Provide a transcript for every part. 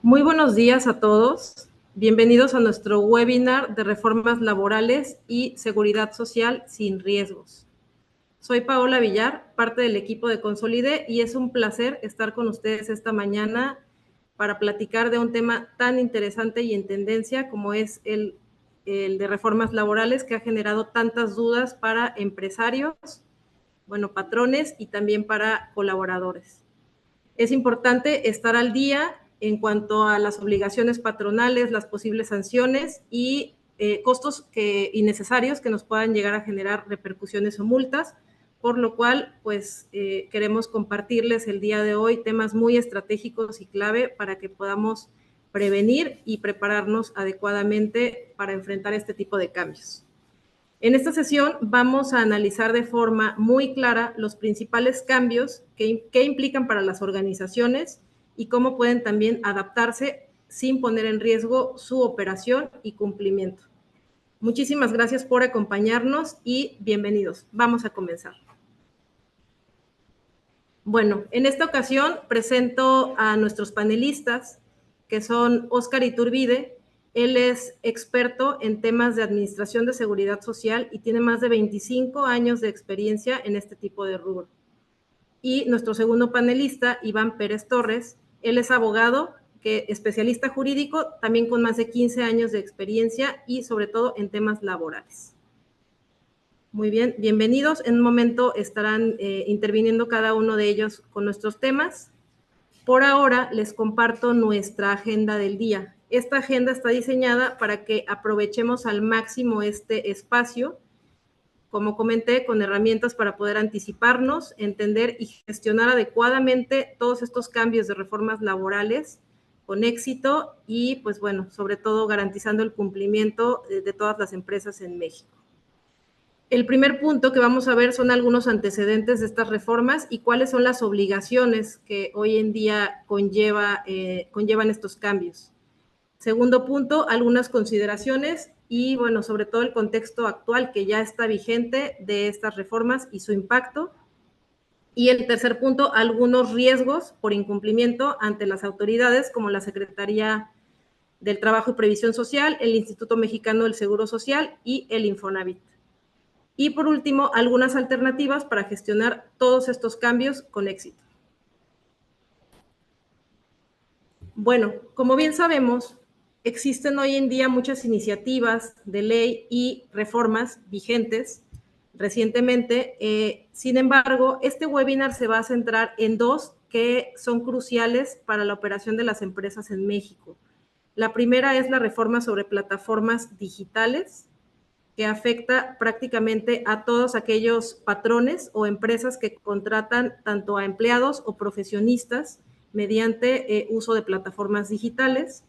Muy buenos días a todos. Bienvenidos a nuestro webinar de reformas laborales y seguridad social sin riesgos. Soy Paola Villar, parte del equipo de Consolide, y es un placer estar con ustedes esta mañana para platicar de un tema tan interesante y en tendencia como es el de reformas laborales, que ha generado tantas dudas para empresarios, patrones y también para colaboradores. Es importante estar al día en cuanto a las obligaciones patronales, las posibles sanciones y costos innecesarios que nos puedan llegar a generar repercusiones o multas, por lo cual queremos compartirles el día de hoy temas muy estratégicos y clave para que podamos prevenir y prepararnos adecuadamente para enfrentar este tipo de cambios. En esta sesión vamos a analizar de forma muy clara los principales cambios que implican para las organizaciones y cómo pueden también adaptarse sin poner en riesgo su operación y cumplimiento. Muchísimas gracias por acompañarnos y bienvenidos. Vamos a comenzar. Bueno, en esta ocasión presento a nuestros panelistas, que son Óscar Iturbide. Él es experto en temas de administración de seguridad social y tiene más de 25 años de experiencia en este tipo de rubro. Y nuestro segundo panelista, Iván Pérez Torres. Él es abogado, especialista jurídico, también con más de 15 años de experiencia y sobre todo en temas laborales. Muy bien, bienvenidos. En un momento estarán interviniendo cada uno de ellos con nuestros temas. Por ahora les comparto nuestra agenda del día. Esta agenda está diseñada para que aprovechemos al máximo este espacio, como comenté, con herramientas para poder anticiparnos, entender y gestionar adecuadamente todos estos cambios de reformas laborales con éxito y, sobre todo garantizando el cumplimiento de todas las empresas en México. El primer punto que vamos a ver son algunos antecedentes de estas reformas y cuáles son las obligaciones que hoy en día conllevan estos cambios. Segundo punto, algunas consideraciones y, sobre todo el contexto actual que ya está vigente de estas reformas y su impacto. Y el tercer punto, algunos riesgos por incumplimiento ante las autoridades como la Secretaría del Trabajo y Previsión Social, el Instituto Mexicano del Seguro Social y el Infonavit. Y por último, algunas alternativas para gestionar todos estos cambios con éxito. Bueno, como bien sabemos, existen hoy en día muchas iniciativas de ley y reformas vigentes recientemente. Sin embargo, este webinar se va a centrar en dos que son cruciales para la operación de las empresas en México. La primera es la reforma sobre plataformas digitales, que afecta prácticamente a todos aquellos patrones o empresas que contratan tanto a empleados o profesionistas mediante uso de plataformas digitales.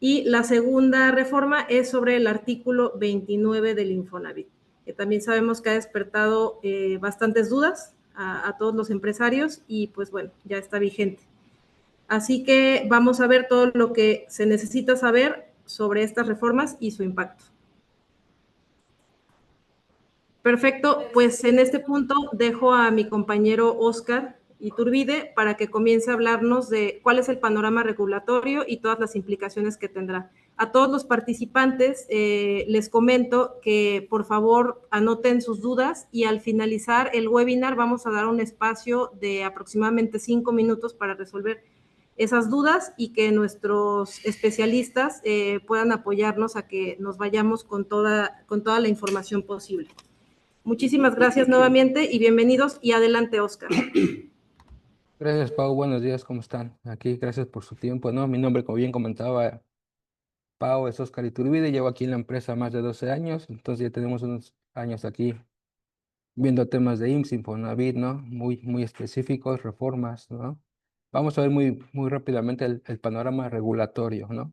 Y la segunda reforma es sobre el artículo 29 del Infonavit, que también sabemos que ha despertado bastantes dudas a todos los empresarios y ya está vigente. Así que vamos a ver todo lo que se necesita saber sobre estas reformas y su impacto. Perfecto, pues en este punto dejo a mi compañero Óscar Iturbide para que comience a hablarnos de cuál es el panorama regulatorio y todas las implicaciones que tendrá. A todos los participantes les comento que por favor anoten sus dudas y al finalizar el webinar vamos a dar un espacio de aproximadamente 5 minutos para resolver esas dudas y que nuestros especialistas puedan apoyarnos a que nos vayamos con toda la información posible. Muchísimas gracias nuevamente y bienvenidos y adelante, Óscar. Gracias, Pau. Buenos días, ¿cómo están? Aquí, gracias por su tiempo, ¿no? Mi nombre, como bien comentaba, Pau, es Óscar Iturbide. Llevo aquí en la empresa más de 12 años, entonces ya tenemos unos años aquí viendo temas de IMSS, Infonavit, ¿no? Muy específicos, reformas, ¿no? Vamos a ver muy rápidamente el panorama regulatorio, ¿no?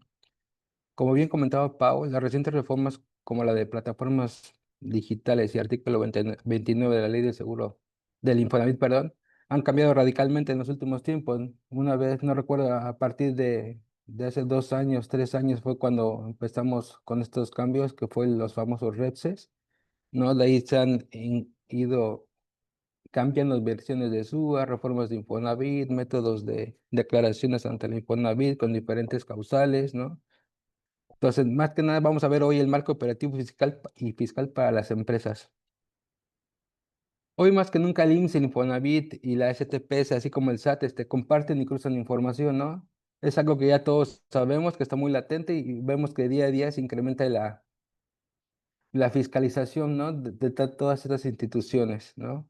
Como bien comentaba Pau, las recientes reformas como la de plataformas digitales y artículo 29 de la Ley del Seguro del Infonavit, perdón, han cambiado radicalmente en los últimos tiempos. Una vez, no recuerdo, a partir de hace 2 años, 3 años fue cuando empezamos con estos cambios, que fue los famosos REPSES, ¿no? De ahí se han ido cambian las versiones de SUA, reformas de Infonavit, métodos de declaraciones ante el Infonavit con diferentes causales, ¿no? Entonces, más que nada, vamos a ver hoy el marco operativo fiscal para las empresas. Hoy más que nunca el IMSS, el Infonavit y la STPS, así como el SAT, comparten y cruzan información, ¿no? Es algo que ya todos sabemos que está muy latente y vemos que día a día se incrementa la fiscalización, ¿no? De todas estas instituciones, ¿no?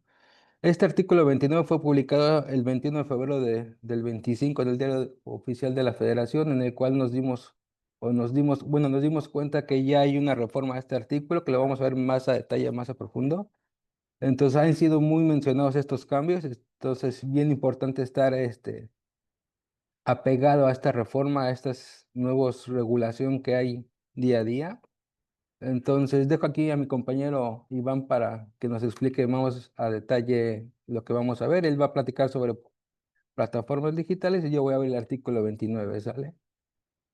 Este artículo 29 fue publicado el 21 de febrero del 25 en el Diario Oficial de la Federación, en el cual nos dimos cuenta que ya hay una reforma a este artículo, que lo vamos a ver más a detalle, más a profundo. Entonces han sido muy mencionados estos cambios, entonces bien importante estar apegado a esta reforma, a estas nuevas regulación que hay día a día. Entonces dejo aquí a mi compañero Iván para que nos explique más a detalle lo que vamos a ver. Él va a platicar sobre plataformas digitales y yo voy a ver el artículo 29, ¿sale?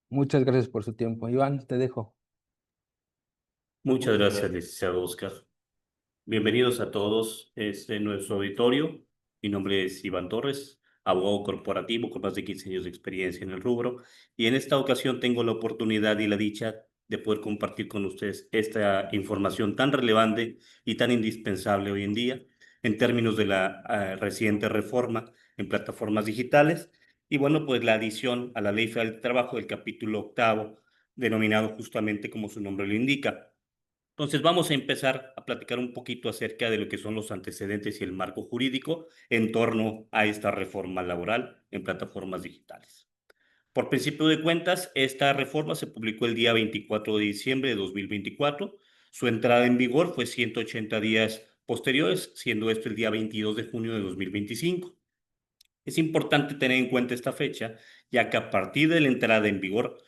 Muchas gracias por su tiempo. Iván, te dejo. Muchas gracias, licenciado Oscar. Bienvenidos a todos nuestro auditorio. Mi nombre es Iván Torres, abogado corporativo con más de 15 años de experiencia en el rubro. Y en esta ocasión tengo la oportunidad y la dicha de poder compartir con ustedes esta información tan relevante y tan indispensable hoy en día en términos de la reciente reforma en plataformas digitales. Y bueno, pues la adición a la Ley Federal del Trabajo del capítulo octavo, denominado justamente como su nombre lo indica. Entonces vamos a empezar a platicar un poquito acerca de lo que son los antecedentes y el marco jurídico en torno a esta reforma laboral en plataformas digitales. Por principio de cuentas, esta reforma se publicó el día 24 de diciembre de 2024. Su entrada en vigor fue 180 días posteriores, siendo esto el día 22 de junio de 2025. Es importante tener en cuenta esta fecha, ya que a partir de la entrada en vigor,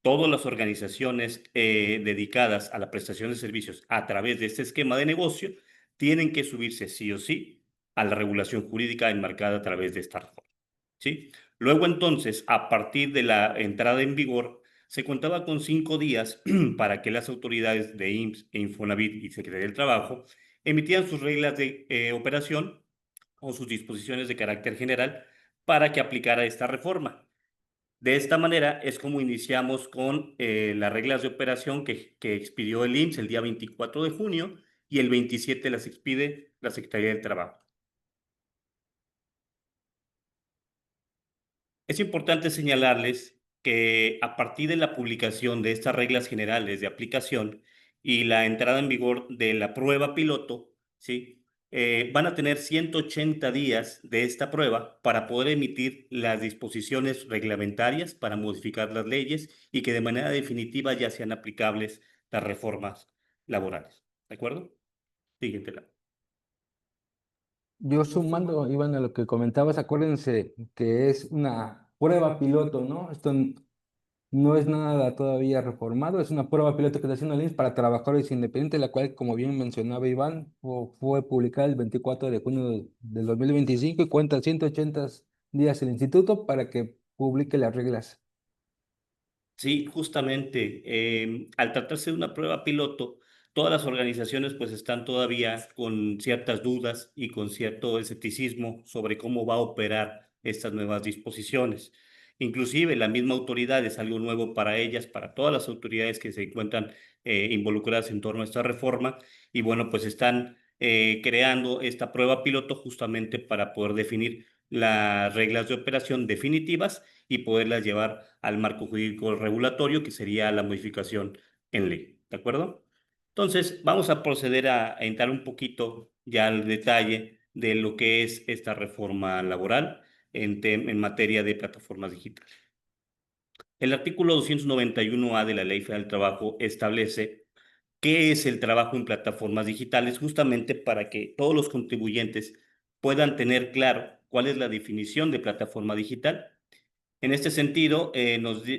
todas las organizaciones dedicadas a la prestación de servicios a través de este esquema de negocio tienen que subirse sí o sí a la regulación jurídica enmarcada a través de esta reforma, ¿sí? Luego entonces, a partir de la entrada en vigor, se contaba con 5 días para que las autoridades de IMSS e Infonavit y Secretaría del Trabajo emitieran sus reglas de operación o sus disposiciones de carácter general para que aplicara esta reforma. De esta manera es como iniciamos con las reglas de operación que expidió el IMSS el día 24 de junio y el 27 las expide la Secretaría del Trabajo. Es importante señalarles que a partir de la publicación de estas reglas generales de aplicación y la entrada en vigor de la prueba piloto, ¿sí? Van a tener 180 días de esta prueba para poder emitir las disposiciones reglamentarias para modificar las leyes y que de manera definitiva ya sean aplicables las reformas laborales. ¿De acuerdo? Siguiente. Yo sumando, Iván, a lo que comentabas, acuérdense que es una prueba piloto, ¿no? No es nada todavía reformado, es una prueba piloto que está haciendo el IMSS para trabajadores independientes, la cual, como bien mencionaba Iván, fue publicada el 24 de junio del 2025 y cuenta 180 días el instituto para que publique las reglas. Sí, justamente, al tratarse de una prueba piloto, todas las organizaciones pues están todavía con ciertas dudas y con cierto escepticismo sobre cómo va a operar estas nuevas disposiciones. Inclusive la misma autoridad es algo nuevo para ellas, para todas las autoridades que se encuentran involucradas en torno a esta reforma y bueno, pues están creando esta prueba piloto justamente para poder definir las reglas de operación definitivas y poderlas llevar al marco jurídico regulatorio, que sería la modificación en ley. ¿De acuerdo? Entonces, vamos a proceder a entrar un poquito ya al detalle de lo que es esta reforma laboral en materia de plataformas digitales. El artículo 291A de la Ley Federal del Trabajo establece qué es el trabajo en plataformas digitales, justamente para que todos los contribuyentes puedan tener claro cuál es la definición de plataforma digital. En este sentido,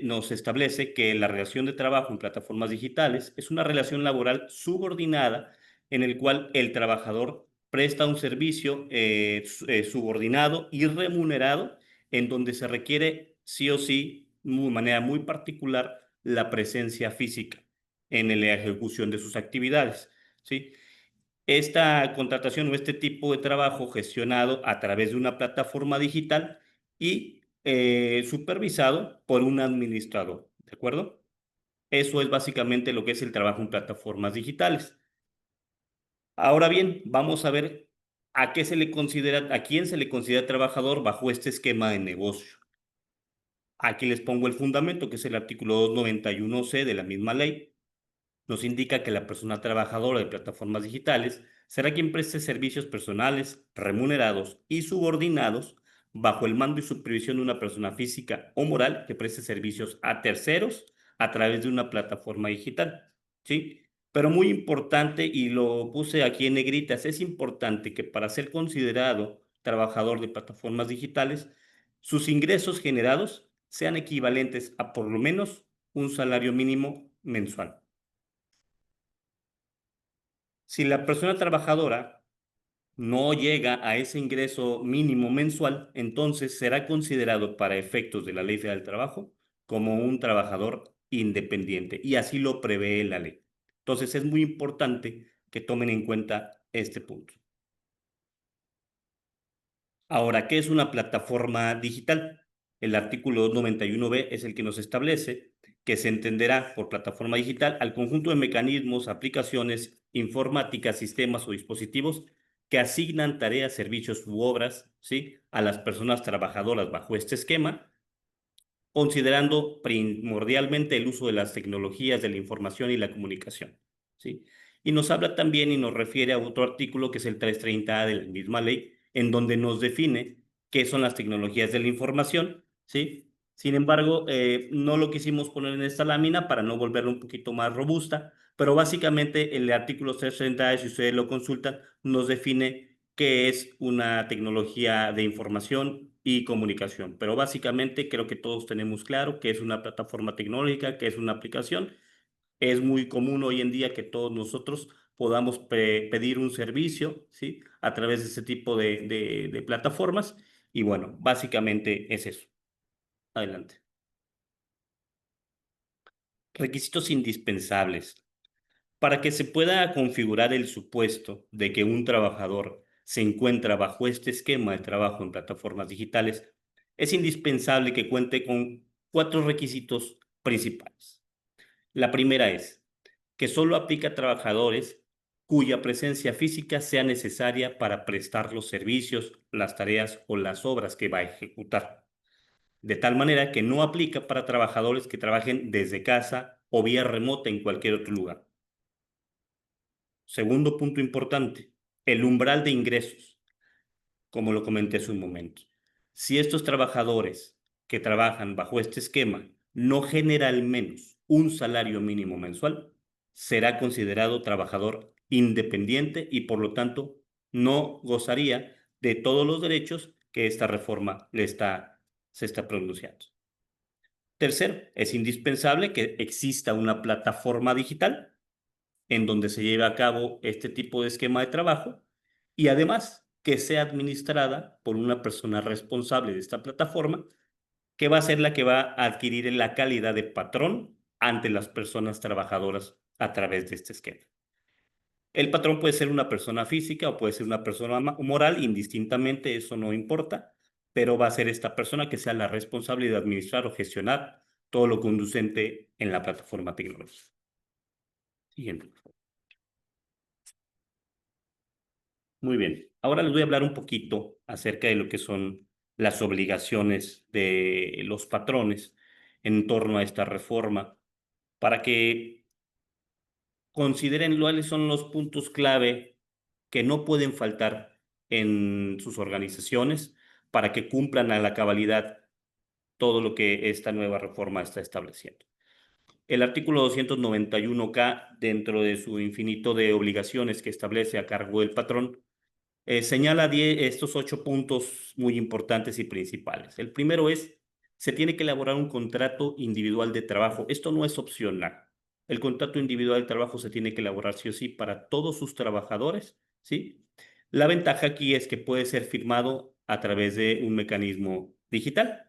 nos establece que la relación de trabajo en plataformas digitales es una relación laboral subordinada en el cual el trabajador presta un servicio subordinado y remunerado en donde se requiere sí o sí, de manera muy particular, la presencia física en la ejecución de sus actividades, ¿sí? esta contratación o este tipo de trabajo gestionado a través de una plataforma digital y supervisado por un administrador, ¿de acuerdo? Eso es básicamente lo que es el trabajo en plataformas digitales. Ahora bien, vamos a ver a qué se le considera, a quién se le considera trabajador bajo este esquema de negocio. Aquí les pongo el fundamento, que es el artículo 291C de la misma ley. Nos indica que la persona trabajadora de plataformas digitales será quien preste servicios personales, remunerados y subordinados bajo el mando y supervisión de una persona física o moral que preste servicios a terceros a través de una plataforma digital, ¿sí? Pero muy importante, y lo puse aquí en negritas, es importante que para ser considerado trabajador de plataformas digitales, sus ingresos generados sean equivalentes a por lo menos un salario mínimo mensual. Si la persona trabajadora no llega a ese ingreso mínimo mensual, entonces será considerado para efectos de la Ley Federal del Trabajo como un trabajador independiente, y así lo prevé la ley. Entonces es muy importante que tomen en cuenta este punto. Ahora, ¿qué es una plataforma digital? El artículo 291B es el que nos establece que se entenderá por plataforma digital al conjunto de mecanismos, aplicaciones informáticas, sistemas o dispositivos que asignan tareas, servicios u obras, ¿sí?, a las personas trabajadoras bajo este esquema, considerando primordialmente el uso de las tecnologías de la información y la comunicación, ¿sí? Y nos habla también y nos refiere a otro artículo que es el 330A de la misma ley, en donde nos define qué son las tecnologías de la información, ¿sí? Sin embargo, no lo quisimos poner en esta lámina para no volverla un poquito más robusta, pero básicamente el artículo 330A, si ustedes lo consultan, nos define qué es una tecnología de información y comunicación. Pero básicamente creo que todos tenemos claro qué es una plataforma tecnológica, qué es una aplicación. Es muy común hoy en día que todos nosotros podamos pedir un servicio, ¿sí?, a través de ese tipo de plataformas. Y bueno, básicamente es eso. Adelante. Requisitos indispensables. Para que se pueda configurar el supuesto de que un trabajador se encuentra bajo este esquema de trabajo en plataformas digitales, es indispensable que cuente con 4 requisitos principales. La primera es que solo aplica a trabajadores cuya presencia física sea necesaria para prestar los servicios, las tareas o las obras que va a ejecutar. De tal manera que no aplica para trabajadores que trabajen desde casa o vía remota en cualquier otro lugar. Segundo punto importante, el umbral de ingresos, como lo comenté hace un momento. Si estos trabajadores que trabajan bajo este esquema no generan al menos un salario mínimo mensual, será considerado trabajador independiente y por lo tanto no gozaría de todos los derechos que esta reforma se está pronunciando. Tercero, es indispensable que exista una plataforma digital en donde se lleve a cabo este tipo de esquema de trabajo, y además que sea administrada por una persona responsable de esta plataforma, que va a ser la que va a adquirir la calidad de patrón ante las personas trabajadoras a través de este esquema. El patrón puede ser una persona física o puede ser una persona moral, indistintamente, eso no importa, pero va a ser esta persona que sea la responsable de administrar o gestionar todo lo conducente en la plataforma tecnológica. Siguiente. Muy bien, ahora les voy a hablar un poquito acerca de lo que son las obligaciones de los patrones en torno a esta reforma, para que consideren cuáles son los puntos clave que no pueden faltar en sus organizaciones para que cumplan a la cabalidad todo lo que esta nueva reforma está estableciendo. El artículo 291K, dentro de su infinito de obligaciones que establece a cargo del patrón, señala estos 8 puntos muy importantes y principales. El primero es, se tiene que elaborar un contrato individual de trabajo. Esto no es opcional. El contrato individual de trabajo se tiene que elaborar sí o sí para todos sus trabajadores, ¿sí? La ventaja aquí es que puede ser firmado a través de un mecanismo digital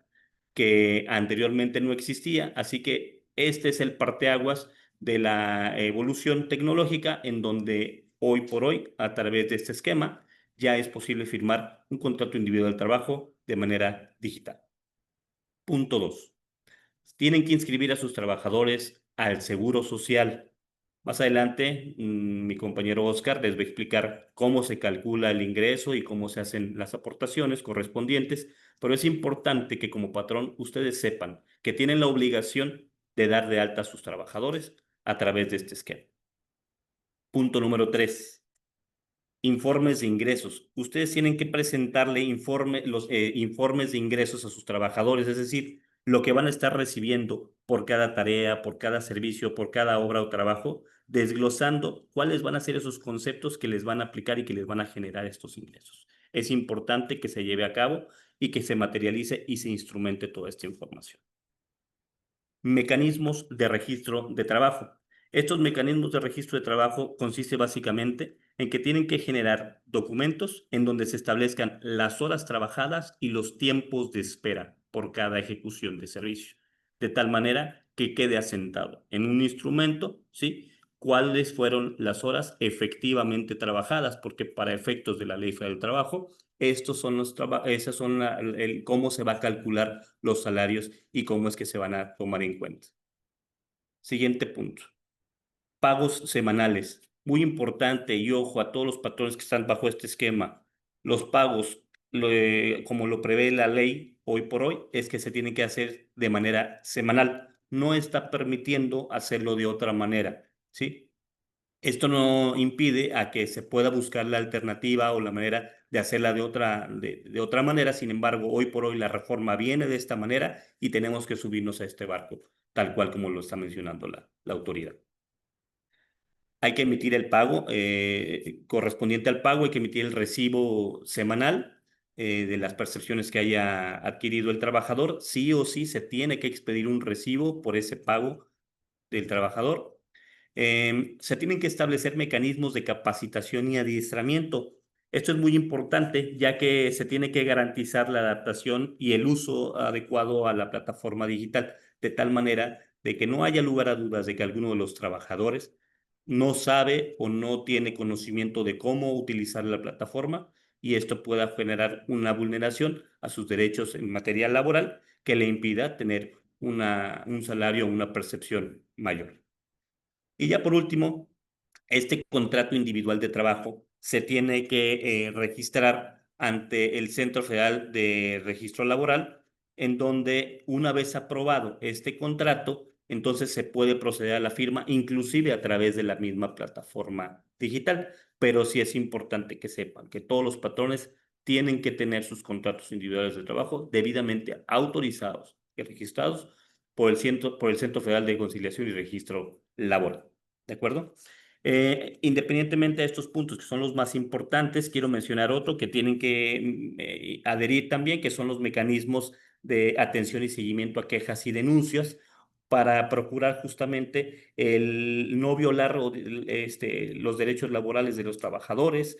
que anteriormente no existía, así que este es el parteaguas de la evolución tecnológica en donde hoy por hoy, a través de este esquema, ya es posible firmar un contrato individual de trabajo de manera digital. Punto 2. Tienen que inscribir a sus trabajadores al Seguro Social. Más adelante, mi compañero Oscar les va a explicar cómo se calcula el ingreso y cómo se hacen las aportaciones correspondientes, pero es importante que como patrón ustedes sepan que tienen la obligación de dar de alta a sus trabajadores a través de este esquema. Punto número 3. Informes de ingresos. Ustedes tienen que presentarle los informes de ingresos a sus trabajadores, es decir, lo que van a estar recibiendo por cada tarea, por cada servicio, por cada obra o trabajo, desglosando cuáles van a ser esos conceptos que les van a aplicar y que les van a generar estos ingresos. Es importante que se lleve a cabo y que se materialice y se instrumente toda esta información. Mecanismos de registro de trabajo. Estos mecanismos de registro de trabajo consiste básicamente en que tienen que generar documentos en donde se establezcan las horas trabajadas y los tiempos de espera por cada ejecución de servicio, de tal manera que quede asentado en un instrumento, ¿sí?, cuáles fueron las horas efectivamente trabajadas, porque para efectos de la Ley Federal del Trabajo, estos son esas son cómo se va a calcular los salarios y cómo es que se van a tomar en cuenta. Siguiente punto. Pagos semanales. Muy importante y ojo a todos los patrones que están bajo este esquema. Los pagos, como lo prevé la ley hoy por hoy, es que se tienen que hacer de manera semanal. No está permitiendo hacerlo de otra manera, ¿sí? Esto no impide a que se pueda buscar la alternativa o la manera de hacerla de otra manera. Sin embargo, hoy por hoy la reforma viene de esta manera y tenemos que subirnos a este barco, tal cual como lo está mencionando la autoridad. Hay que emitir el pago correspondiente al pago, hay que emitir el recibo semanal de las percepciones que haya adquirido el trabajador. Sí o sí se tiene que expedir un recibo por ese pago del trabajador. Se tienen que establecer mecanismos de capacitación y adiestramiento. Esto es muy importante, ya que se tiene que garantizar la adaptación y el uso adecuado a la plataforma digital, de tal manera de que no haya lugar a dudas de que alguno de los trabajadores no sabe o no tiene conocimiento de cómo utilizar la plataforma y esto pueda generar una vulneración a sus derechos en materia laboral que le impida tener un salario o una percepción mayor. Y ya por último, este contrato individual de trabajo se tiene que registrar ante el Centro Federal de Registro Laboral, en donde una vez aprobado este contrato, entonces se puede proceder a la firma, inclusive a través de la misma plataforma digital. Pero sí es importante que sepan que todos los patrones tienen que tener sus contratos individuales de trabajo debidamente autorizados y registrados por el Centro Federal de Conciliación y Registro Laboral. ¿De acuerdo? Independientemente de estos puntos que son los más importantes, quiero mencionar otro que tienen que adherir también, que son los mecanismos de atención y seguimiento a quejas y denuncias para procurar justamente el no violar los derechos laborales de los trabajadores,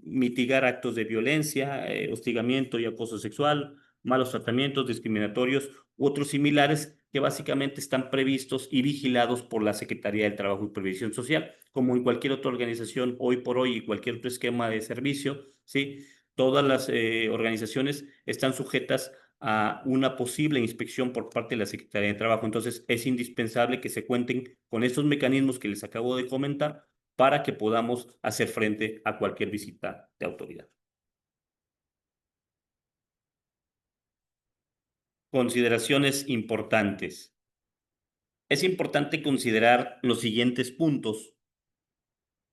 mitigar actos de violencia, hostigamiento y acoso sexual, malos tratamientos discriminatorios u otros similares que básicamente están previstos y vigilados por la Secretaría del Trabajo y Previsión Social, como en cualquier otra organización hoy por hoy y cualquier otro esquema de servicio, ¿sí? Todas las organizaciones están sujetas a una posible inspección por parte de la Secretaría de Trabajo. Entonces, es indispensable que se cuenten con estos mecanismos que les acabo de comentar para que podamos hacer frente a cualquier visita de autoridad. Consideraciones importantes. Es importante considerar los siguientes puntos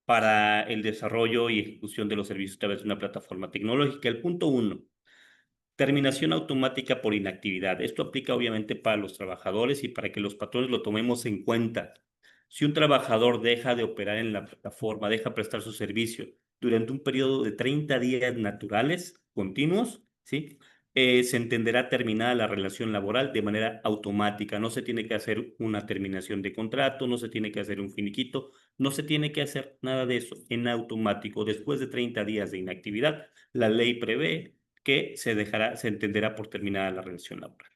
para el desarrollo y ejecución de los servicios a través de una plataforma tecnológica. El punto 1, terminación automática por inactividad. Esto aplica obviamente para los trabajadores y para que los patrones lo tomemos en cuenta. Si un trabajador deja de operar en la plataforma, deja prestar su servicio durante un periodo de 30 días naturales continuos, ¿sí? Se entenderá terminada la relación laboral de manera automática. No se tiene que hacer una terminación de contrato, no se tiene que hacer un finiquito, no se tiene que hacer nada de eso en automático. Después de 30 días de inactividad, la ley prevé que se entenderá por terminada la relación laboral.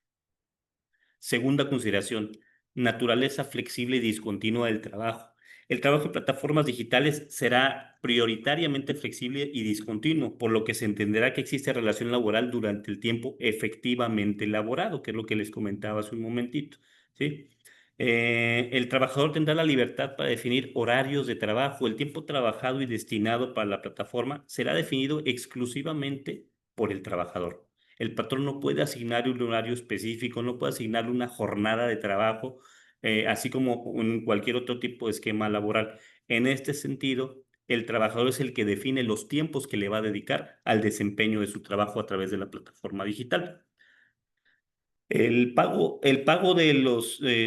Segunda consideración, naturaleza flexible y discontinua del trabajo. El trabajo en plataformas digitales será prioritariamente flexible y discontinuo, por lo que se entenderá que existe relación laboral durante el tiempo efectivamente laborado, que es lo que les comentaba hace un momentito, ¿sí? El trabajador tendrá la libertad para definir horarios de trabajo. El tiempo trabajado y destinado para la plataforma será definido exclusivamente por el trabajador. El patrón no puede asignarle un horario específico, no puede asignarle una jornada de trabajo, así como en cualquier otro tipo de esquema laboral. En este sentido, el trabajador es el que define los tiempos que le va a dedicar al desempeño de su trabajo a través de la plataforma digital. El pago de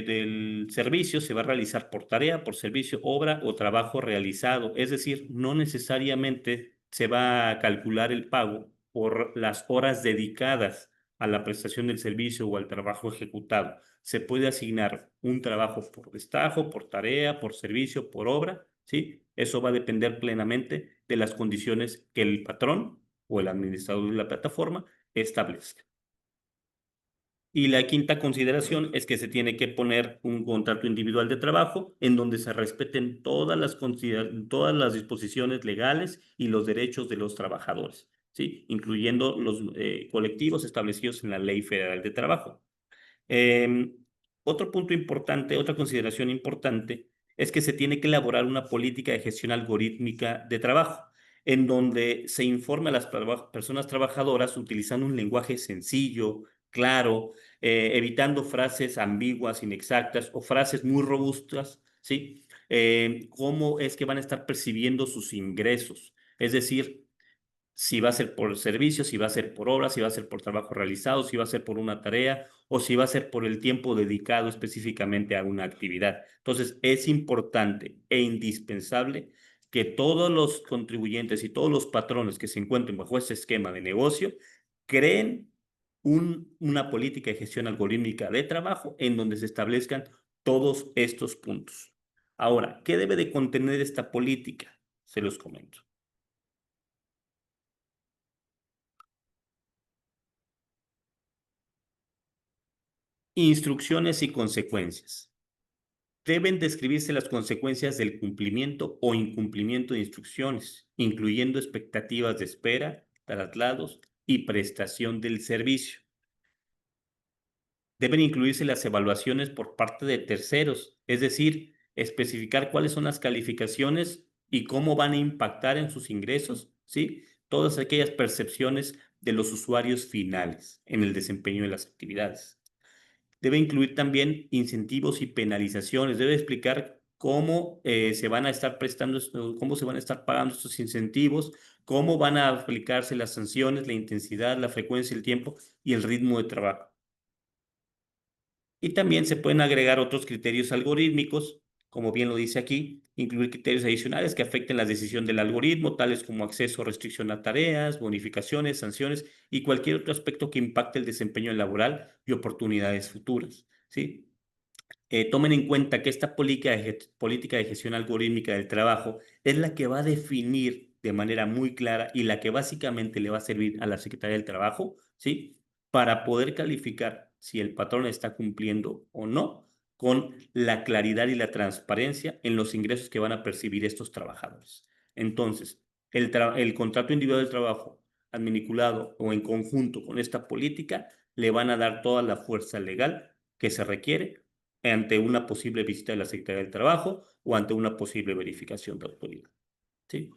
del servicio se va a realizar por tarea, por servicio, obra o trabajo realizado. Es decir, no necesariamente se va a calcular el pago por las horas dedicadas a la prestación del servicio o al trabajo ejecutado. Se puede asignar un trabajo por destajo, por tarea, por servicio, por obra, ¿sí? Eso va a depender plenamente de las condiciones que el patrón o el administrador de la plataforma establezca. Y la quinta consideración es que se tiene que poner un contrato individual de trabajo en donde se respeten todas las disposiciones legales y los derechos de los trabajadores, ¿sí? Incluyendo los colectivos establecidos en la Ley Federal de Trabajo. Otro punto importante, otra consideración importante, es que se tiene que elaborar una política de gestión algorítmica de trabajo, en donde se informe a las personas trabajadoras utilizando un lenguaje sencillo, claro, evitando frases ambiguas, inexactas o frases muy robustas, ¿sí? ¿Cómo es que van a estar percibiendo sus ingresos? Es decir, si va a ser por servicio, si va a ser por obra, si va a ser por trabajo realizado, si va a ser por una tarea o si va a ser por el tiempo dedicado específicamente a una actividad. Entonces, es importante e indispensable que todos los contribuyentes y todos los patrones que se encuentren bajo este esquema de negocio creen una política de gestión algorítmica de trabajo en donde se establezcan todos estos puntos. Ahora, ¿qué debe de contener esta política? Se los comento. Instrucciones y consecuencias. Deben describirse las consecuencias del cumplimiento o incumplimiento de instrucciones, incluyendo expectativas de espera, traslados y prestación del servicio. Deben incluirse las evaluaciones por parte de terceros, es decir, especificar cuáles son las calificaciones y cómo van a impactar en sus ingresos, ¿sí? Todas aquellas percepciones de los usuarios finales en el desempeño de las actividades. Debe incluir también incentivos y penalizaciones. Debe explicar cómo se van a estar prestando, cómo se van a estar pagando estos incentivos, cómo van a aplicarse las sanciones, la intensidad, la frecuencia, el tiempo y el ritmo de trabajo. Y también se pueden agregar otros criterios algorítmicos, como bien lo dice aquí, incluir criterios adicionales que afecten la decisión del algoritmo, tales como acceso o restricción a tareas, bonificaciones, sanciones y cualquier otro aspecto que impacte el desempeño laboral y oportunidades futuras, ¿sí? Tomen en cuenta que esta política de gestión algorítmica del trabajo es la que va a definir de manera muy clara y la que básicamente le va a servir a la Secretaría del Trabajo, ¿sí? Para poder calificar si el patrón está cumpliendo o no con la claridad y la transparencia en los ingresos que van a percibir estos trabajadores. Entonces, el contrato individual del trabajo adminiculado o en conjunto con esta política le van a dar toda la fuerza legal que se requiere ante una posible visita de la Secretaría del Trabajo o ante una posible verificación de autoridad, ¿sí?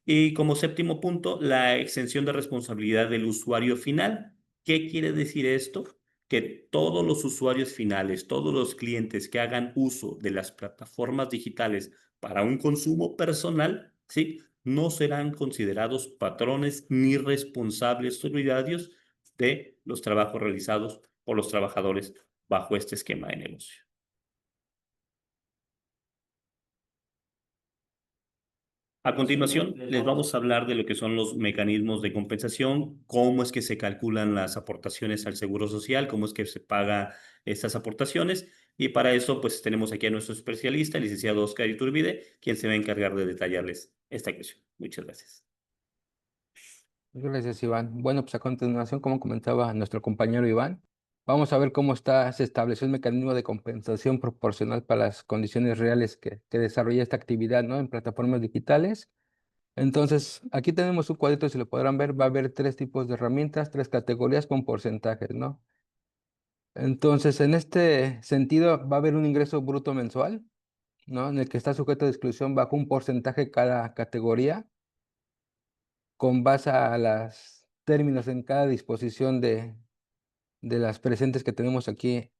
Y como séptimo punto, la exención de responsabilidad del usuario final. ¿Qué quiere decir esto? Que todos los usuarios finales, todos los clientes que hagan uso de las plataformas digitales para un consumo personal, ¿sí? No serán considerados patrones ni responsables solidarios de los trabajos realizados por los trabajadores bajo este esquema de negocio. A continuación, les vamos a hablar de lo que son los mecanismos de compensación, cómo es que se calculan las aportaciones al Seguro Social, cómo es que se paga estas aportaciones. Y para eso, pues tenemos aquí a nuestro especialista, el licenciado Oscar Iturbide, quien se va a encargar de detallarles esta cuestión. Muchas gracias. Gracias, Iván. Bueno, pues a continuación, como comentaba nuestro compañero Iván, Vamos a ver cómo se estableció el mecanismo de compensación proporcional para las condiciones reales que desarrolla esta actividad, ¿no? En plataformas digitales. Entonces, aquí tenemos un cuadrito, si lo podrán ver, va a haber tres tipos de herramientas, tres categorías con porcentajes, ¿no? Entonces, en este sentido, va a haber un ingreso bruto mensual, ¿no? En el que está sujeto de exclusión bajo un porcentaje cada categoría, con base a los términos en cada disposición de las presentes que tenemos aquí,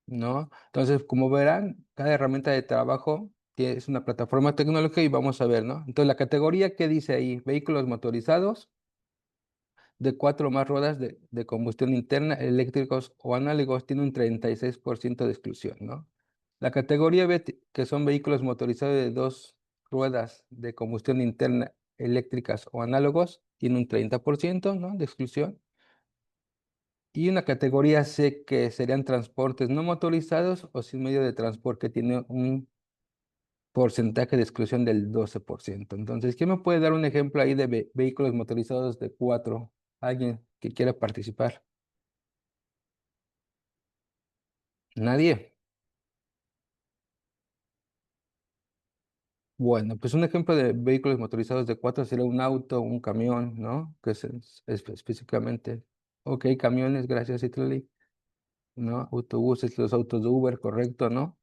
¿no? Entonces, como verán, cada herramienta de trabajo es una plataforma tecnológica y vamos a ver, ¿no? Entonces, la categoría que dice ahí, vehículos motorizados de cuatro o más ruedas de combustión interna, eléctricos o análogos, tiene un 36% de exclusión, ¿no? La categoría B, que son vehículos motorizados de dos ruedas de combustión interna, eléctricas o análogos, tiene un 30%, ¿no? De exclusión. Y una categoría C, que serían transportes no motorizados o sin medio de transporte, tiene un porcentaje de exclusión del 12%. Entonces, ¿quién me puede dar un ejemplo ahí de vehículos motorizados de cuatro? ¿Alguien que quiera participar? ¿Nadie? Bueno, pues un ejemplo de vehículos motorizados de cuatro sería un auto, un camión, ¿no? Que es específicamente. Ok, camiones, gracias, Itlali, ¿no? Autobuses, los autos de Uber, correcto, ¿no?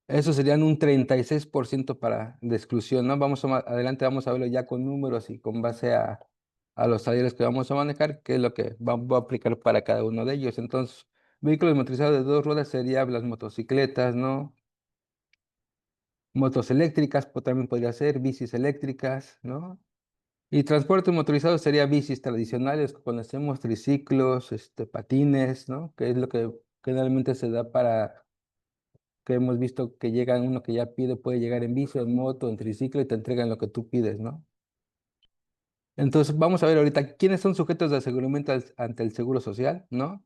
Eso serían un 36% de exclusión, ¿no? Adelante vamos a verlo ya con números y con base a los talleres que vamos a manejar, qué es lo que voy a aplicar para cada uno de ellos. Entonces, vehículos motorizados de dos ruedas serían las motocicletas, ¿no? Motos eléctricas, también podría ser, bicis eléctricas, ¿no? Y transporte motorizado sería bicis tradicionales, que conocemos, triciclos, patines, ¿no? Que es lo que generalmente se da para que hemos visto que llega uno que ya pide, puede llegar en bici, en moto, en triciclo y te entregan lo que tú pides, ¿no? Entonces, vamos a ver ahorita quiénes son sujetos de aseguramiento ante el Seguro Social, ¿no?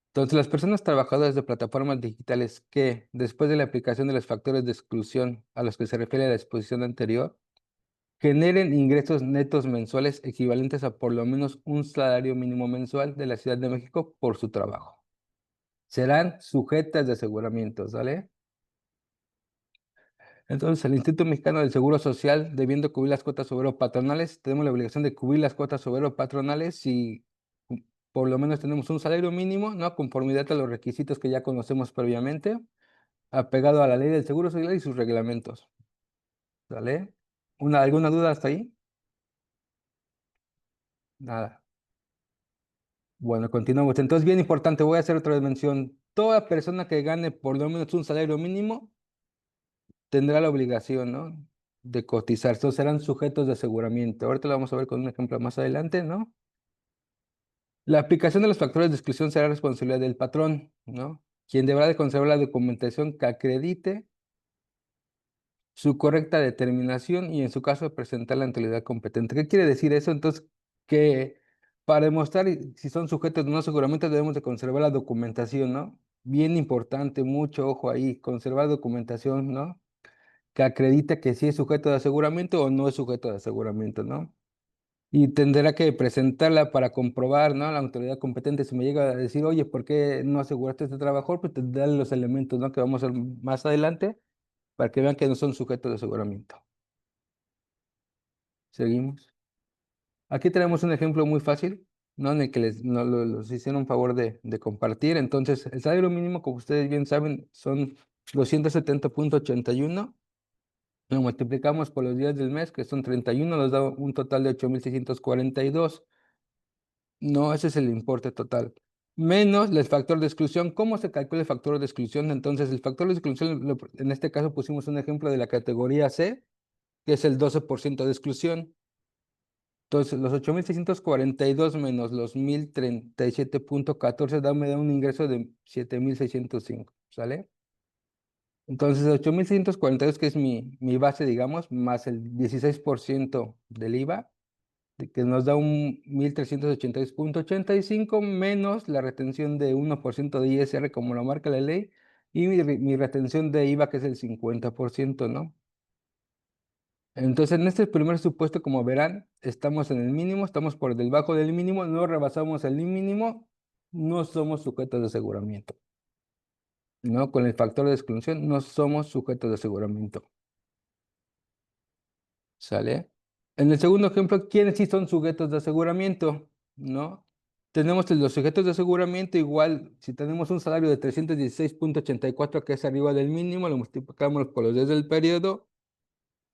Entonces, las personas trabajadoras de plataformas digitales que, después de la aplicación de los factores de exclusión a los que se refiere la exposición anterior, generen ingresos netos mensuales equivalentes a por lo menos un salario mínimo mensual de la Ciudad de México por su trabajo. Serán sujetas de aseguramiento, ¿vale? Entonces, el Instituto Mexicano del Seguro Social, debiendo cubrir las cuotas obrero-patronales, tenemos la obligación de cubrir las cuotas obrero-patronales si por lo menos tenemos un salario mínimo, ¿no? Conformidad a los requisitos que ya conocemos previamente, apegado a la ley del Seguro Social y sus reglamentos. ¿Vale? ¿Alguna duda hasta ahí? Nada. Bueno, continuamos. Entonces, bien importante, voy a hacer otra vez mención. Toda persona que gane por lo menos un salario mínimo tendrá la obligación, ¿no? De cotizar. Estos serán sujetos de aseguramiento. Ahorita lo vamos a ver con un ejemplo más adelante, ¿no? La aplicación de los factores de exclusión será responsabilidad del patrón, ¿no? Quien deberá de conservar la documentación que acredite su correcta determinación y en su caso presentar la autoridad competente. ¿Qué quiere decir eso? Entonces, que para demostrar si son sujetos de no aseguramiento debemos de conservar la documentación, ¿no? Bien importante, mucho ojo ahí, conservar documentación, ¿no? Que acredita que sí es sujeto de aseguramiento o no es sujeto de aseguramiento, ¿no? Y tendrá que presentarla para comprobar, ¿no? La autoridad competente, si me llega a decir, oye, ¿por qué no aseguraste este trabajador? Pues tendrá los elementos, ¿no? Que vamos a ver más adelante para que vean que no son sujetos de aseguramiento. Seguimos. Aquí tenemos un ejemplo muy fácil, ¿no? En el que los hicieron un favor de compartir. Entonces, el salario mínimo, como ustedes bien saben, son 270.81. Lo multiplicamos por los días del mes, que son 31, nos da un total de 8.642. No, ese es el importe total. Menos el factor de exclusión. ¿Cómo se calcula el factor de exclusión? Entonces, el factor de exclusión, en este caso pusimos un ejemplo de la categoría C, que es el 12% de exclusión. Entonces, los 8.642 menos los 1.037.14 me da un ingreso de 7.605, ¿sale? Entonces, 8.642, que es mi base, digamos, más el 16% del IVA, que nos da un 1.386.85 menos la retención de 1% de ISR, como lo marca la ley, y mi retención de IVA, que es el 50%, ¿no? Entonces, en este primer supuesto, como verán, estamos en el mínimo, estamos por debajo del mínimo, no rebasamos el mínimo no somos sujetos de aseguramiento. ¿No? Con el factor de exclusión no somos sujetos de aseguramiento. ¿Sale? En el segundo ejemplo, ¿quiénes sí son sujetos de aseguramiento? ¿No? Tenemos los sujetos de aseguramiento igual, si tenemos un salario de 316.84 que es arriba del mínimo, lo multiplicamos por los días del periodo,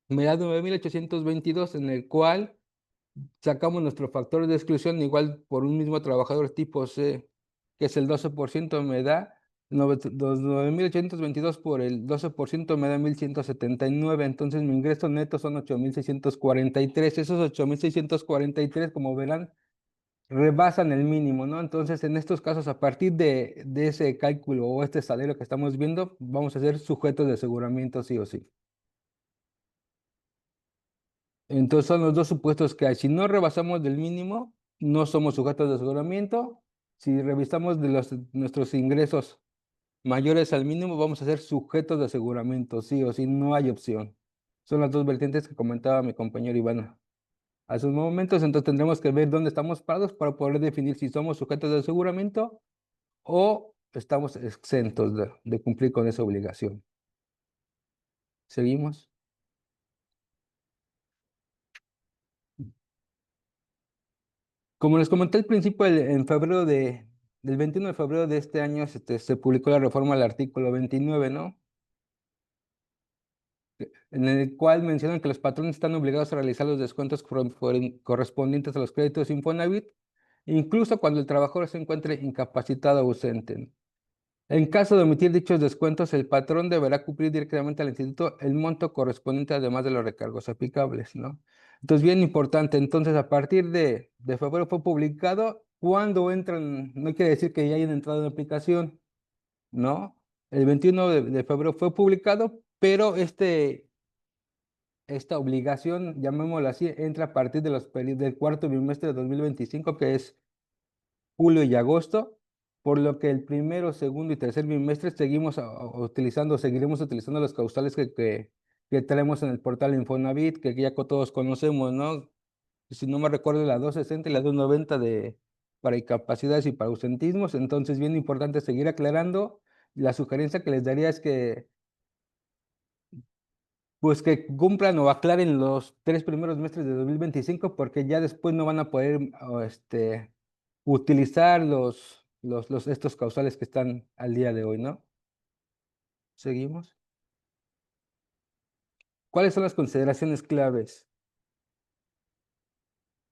me da 9.822 en el cual sacamos nuestro factor de exclusión igual por un mismo trabajador tipo C, que es el 12%, me da 9.822 por el 12% me da 1.179, entonces mi ingreso neto son 8.643. Esos 8.643, como verán, rebasan el mínimo, ¿no? Entonces, en estos casos, a partir de ese cálculo o este salario que estamos viendo, vamos a ser sujetos de aseguramiento sí o sí. Entonces son los dos supuestos que hay. Si no rebasamos del mínimo, no somos sujetos de aseguramiento. Si revisamos de nuestros ingresos mayores al mínimo, vamos a ser sujetos de aseguramiento, sí o sí, no hay opción. Son las dos vertientes que comentaba mi compañero Iván hace unos momentos, entonces tendremos que ver dónde estamos parados para poder definir si somos sujetos de aseguramiento o estamos exentos de cumplir con esa obligación. ¿Seguimos? Como les comenté al principio, en febrero del 21 de febrero de este año se publicó la reforma al artículo 29, ¿no? En el cual mencionan que los patrones están obligados a realizar los descuentos correspondientes a los créditos Infonavit, incluso cuando el trabajador se encuentre incapacitado o ausente. En caso de omitir dichos descuentos, el patrón deberá cumplir directamente al instituto el monto correspondiente además de los recargos aplicables, ¿no? Entonces, bien importante, entonces a partir de febrero fue publicado, cuando entran, no quiere decir que ya hayan entrado en aplicación, ¿no? El 21 de febrero fue publicado, pero esta obligación, llamémoslo así, entra a partir de del cuarto bimestre de 2025, que es julio y agosto, por lo que el primero, segundo y tercer bimestre seguiremos utilizando los causales que tenemos en el portal Infonavit, que ya todos conocemos, ¿no? Si no me recuerdo, la 260 y la 290 para incapacidades y para ausentismos, entonces bien importante seguir aclarando. La sugerencia que les daría es pues que cumplan o aclaren los 3 primeros meses de 2025, porque ya después no van a poder utilizar estos causales que están al día de hoy, ¿no? Seguimos. ¿Cuáles son las consideraciones claves?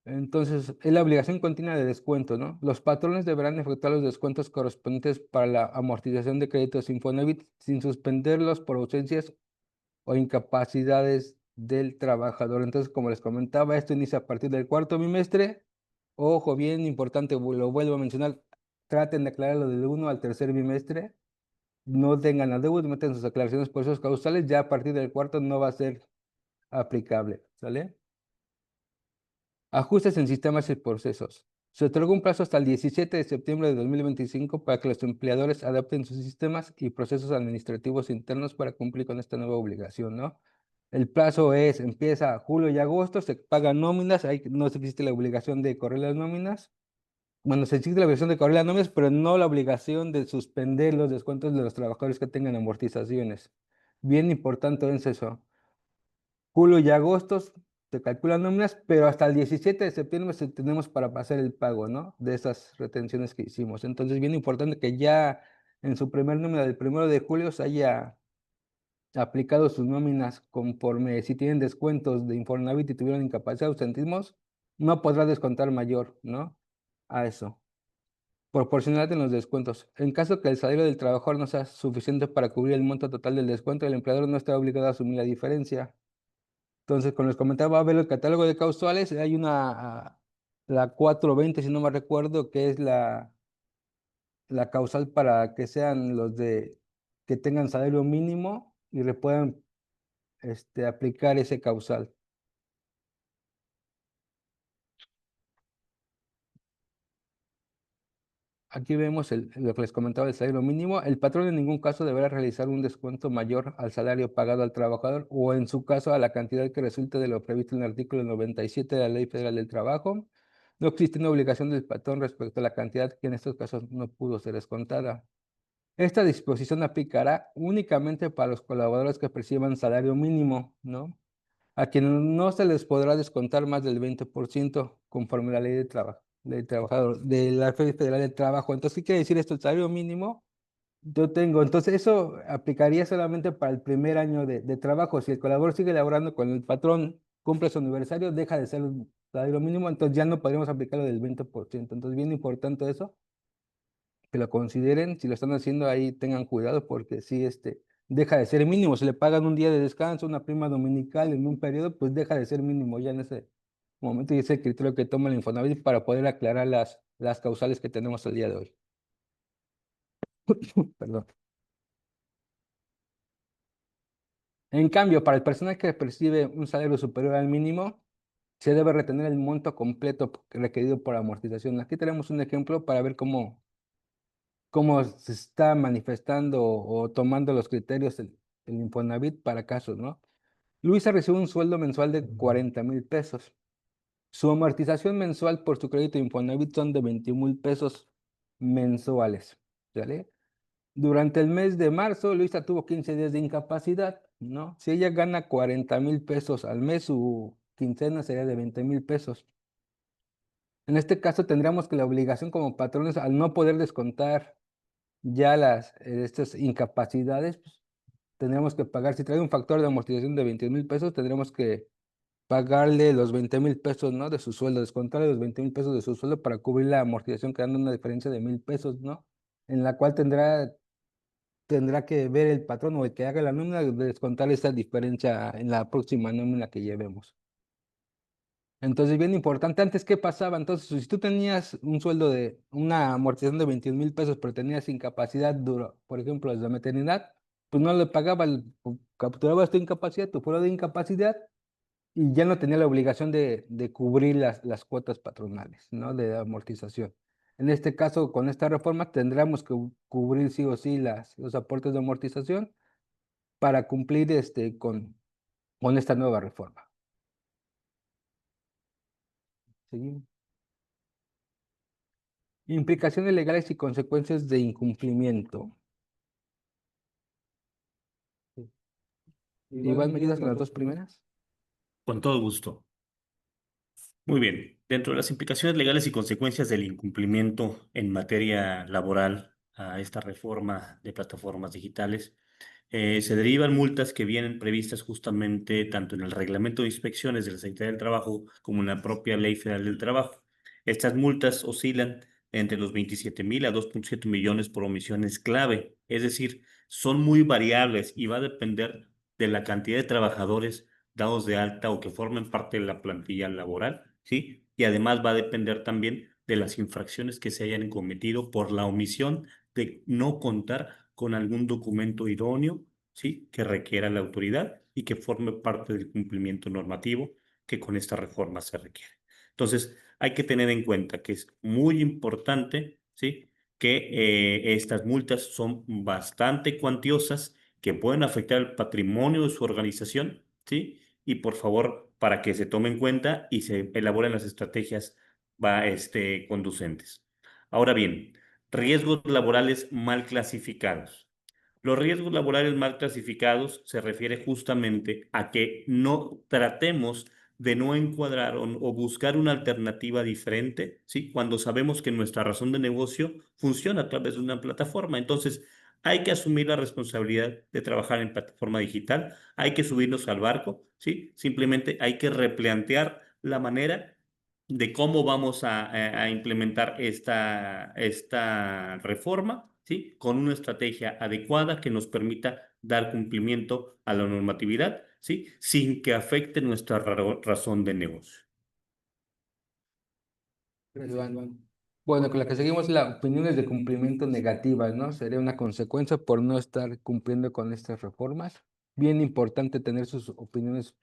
Entonces, es la obligación continua de descuento, ¿no? Los patrones deberán efectuar los descuentos correspondientes para la amortización de créditos Infonavit sin suspenderlos por ausencias o incapacidades del trabajador. Entonces, como les comentaba, esto inicia a partir del cuarto bimestre. Ojo, bien importante, lo vuelvo a mencionar, traten de aclararlo del 1 al tercer bimestre. No tengan adeudos, meten sus aclaraciones por esos causales, ya a partir del cuarto no va a ser aplicable, ¿sale? Ajustes en sistemas y procesos. Se otorga un plazo hasta el 17 de septiembre de 2025 para que los empleadores adapten sus sistemas y procesos administrativos internos para cumplir con esta nueva obligación, ¿no? El plazo empieza julio y agosto, se pagan nóminas, ahí no existe la obligación de correr las nóminas. Bueno, se existe la obligación de correr las nóminas, pero no la obligación de suspender los descuentos de los trabajadores que tengan amortizaciones. Bien importante es eso. Julio y agosto se calculan nóminas, pero hasta el 17 de septiembre tenemos para pasar el pago, ¿no? De esas retenciones que hicimos. Entonces, bien importante que ya en su primer nómina del 1 de julio se haya aplicado sus nóminas conforme si tienen descuentos de Infonavit y tuvieron incapacidad o ausentismos, no podrá descontar mayor, ¿no? A eso. Proporcionalidad en los descuentos. En caso que el salario del trabajador no sea suficiente para cubrir el monto total del descuento, el empleador no está obligado a asumir la diferencia. Entonces, como les comentaba, va a ver el catálogo de causales. Hay la 420, si no me recuerdo, que es la causal para que sean que tengan salario mínimo y le puedan aplicar ese causal. Aquí vemos lo que les comentaba, el salario mínimo. El patrón en ningún caso deberá realizar un descuento mayor al salario pagado al trabajador o en su caso a la cantidad que resulte de lo previsto en el artículo 97 de la Ley Federal del Trabajo. No existe una obligación del patrón respecto a la cantidad que en estos casos no pudo ser descontada. Esta disposición aplicará únicamente para los colaboradores que perciban salario mínimo, ¿no? A quienes no se les podrá descontar más del 20% conforme a la ley de trabajo, del trabajador, de la Ley Federal del Trabajo. Entonces, ¿qué quiere decir esto? El salario mínimo, yo tengo, entonces eso aplicaría solamente para el primer año de trabajo. Si el colaborador sigue laborando con el patrón, cumple su aniversario, deja de ser un salario mínimo, entonces ya no podríamos aplicarlo del 20%. Entonces, bien importante eso, que lo consideren, si lo están haciendo ahí tengan cuidado porque si deja de ser mínimo, si le pagan un día de descanso, una prima dominical en un periodo, pues deja de ser mínimo ya en ese momento y ese es el criterio que toma el Infonavit para poder aclarar las causales que tenemos el día de hoy. Perdón. En cambio, para el personal que percibe un salario superior al mínimo, se debe retener el monto completo requerido por amortización. Aquí tenemos un ejemplo para ver cómo se está manifestando o tomando los criterios el Infonavit para casos, ¿no? Luisa recibe un sueldo mensual de 40,000 pesos. Su amortización mensual por su crédito Infonavit son de 21,000 pesos mensuales, ¿sale? Durante el mes de marzo, Luisa tuvo 15 días de incapacidad, ¿no? Si ella gana 40,000 pesos al mes, su quincena sería de 20,000 pesos. En este caso, tendríamos que la obligación como patrones, al no poder descontar ya estas incapacidades, pues, tendríamos que pagar, si trae un factor de amortización de 21,000 pesos, tendríamos que pagarle los 20,000 pesos, ¿no? De su sueldo, descontarle los 20,000 pesos de su sueldo para cubrir la amortización, quedando una diferencia de 1,000 pesos, ¿no? En la cual tendrá que ver el patrón o el que haga la nómina, de descontar esa diferencia en la próxima nómina que llevemos. Entonces, bien importante, antes, ¿qué pasaba? Entonces, si tú tenías un sueldo de una amortización de 21,000 pesos, pero tenías incapacidad dura, por ejemplo, desde la maternidad, pues no le pagaba, capturabas tu incapacidad, tu fuero de incapacidad, y ya no tenía la obligación de cubrir las cuotas patronales, ¿no? De amortización. En este caso, con esta reforma, tendremos que cubrir sí o sí los aportes de amortización para cumplir con esta nueva reforma. Seguimos. Implicaciones legales y consecuencias de incumplimiento. Iván, ¿me ayudas con las dos primeras? Con todo gusto. Muy bien. Dentro de las implicaciones legales y consecuencias del incumplimiento en materia laboral a esta reforma de plataformas digitales, se derivan multas que vienen previstas justamente tanto en el Reglamento de Inspecciones de la Secretaría del Trabajo como en la propia Ley Federal del Trabajo. Estas multas oscilan entre los 27,000 a 2,7 millones por omisiones clave, es decir, son muy variables y va a depender de la cantidad de trabajadores dados de alta o que formen parte de la plantilla laboral, ¿sí? Y además va a depender también de las infracciones que se hayan cometido por la omisión de no contar con algún documento idóneo, ¿sí? Que requiera la autoridad y que forme parte del cumplimiento normativo que con esta reforma se requiere. Entonces, hay que tener en cuenta que es muy importante, ¿sí? Que estas multas son bastante cuantiosas, que pueden afectar el patrimonio de su organización, ¿sí? Y por favor, para que se tome en cuenta y se elaboren las estrategias conducentes. Ahora bien, riesgos laborales mal clasificados. Los riesgos laborales mal clasificados se refiere justamente a que no tratemos de no encuadrar o buscar una alternativa diferente, ¿sí? Cuando sabemos que nuestra razón de negocio funciona a través de una plataforma. Entonces, hay que asumir la responsabilidad de trabajar en plataforma digital, hay que subirnos al barco, ¿sí? Simplemente hay que replantear la manera de cómo vamos a implementar esta reforma, ¿sí? Con una estrategia adecuada que nos permita dar cumplimiento a la normatividad, ¿sí? Sin que afecte nuestra razón de negocio. Iván. Bueno, con la que seguimos la opiniones de cumplimiento negativas, ¿no? Sería una consecuencia por no estar cumpliendo con estas reformas. Bien importante tener sus opiniones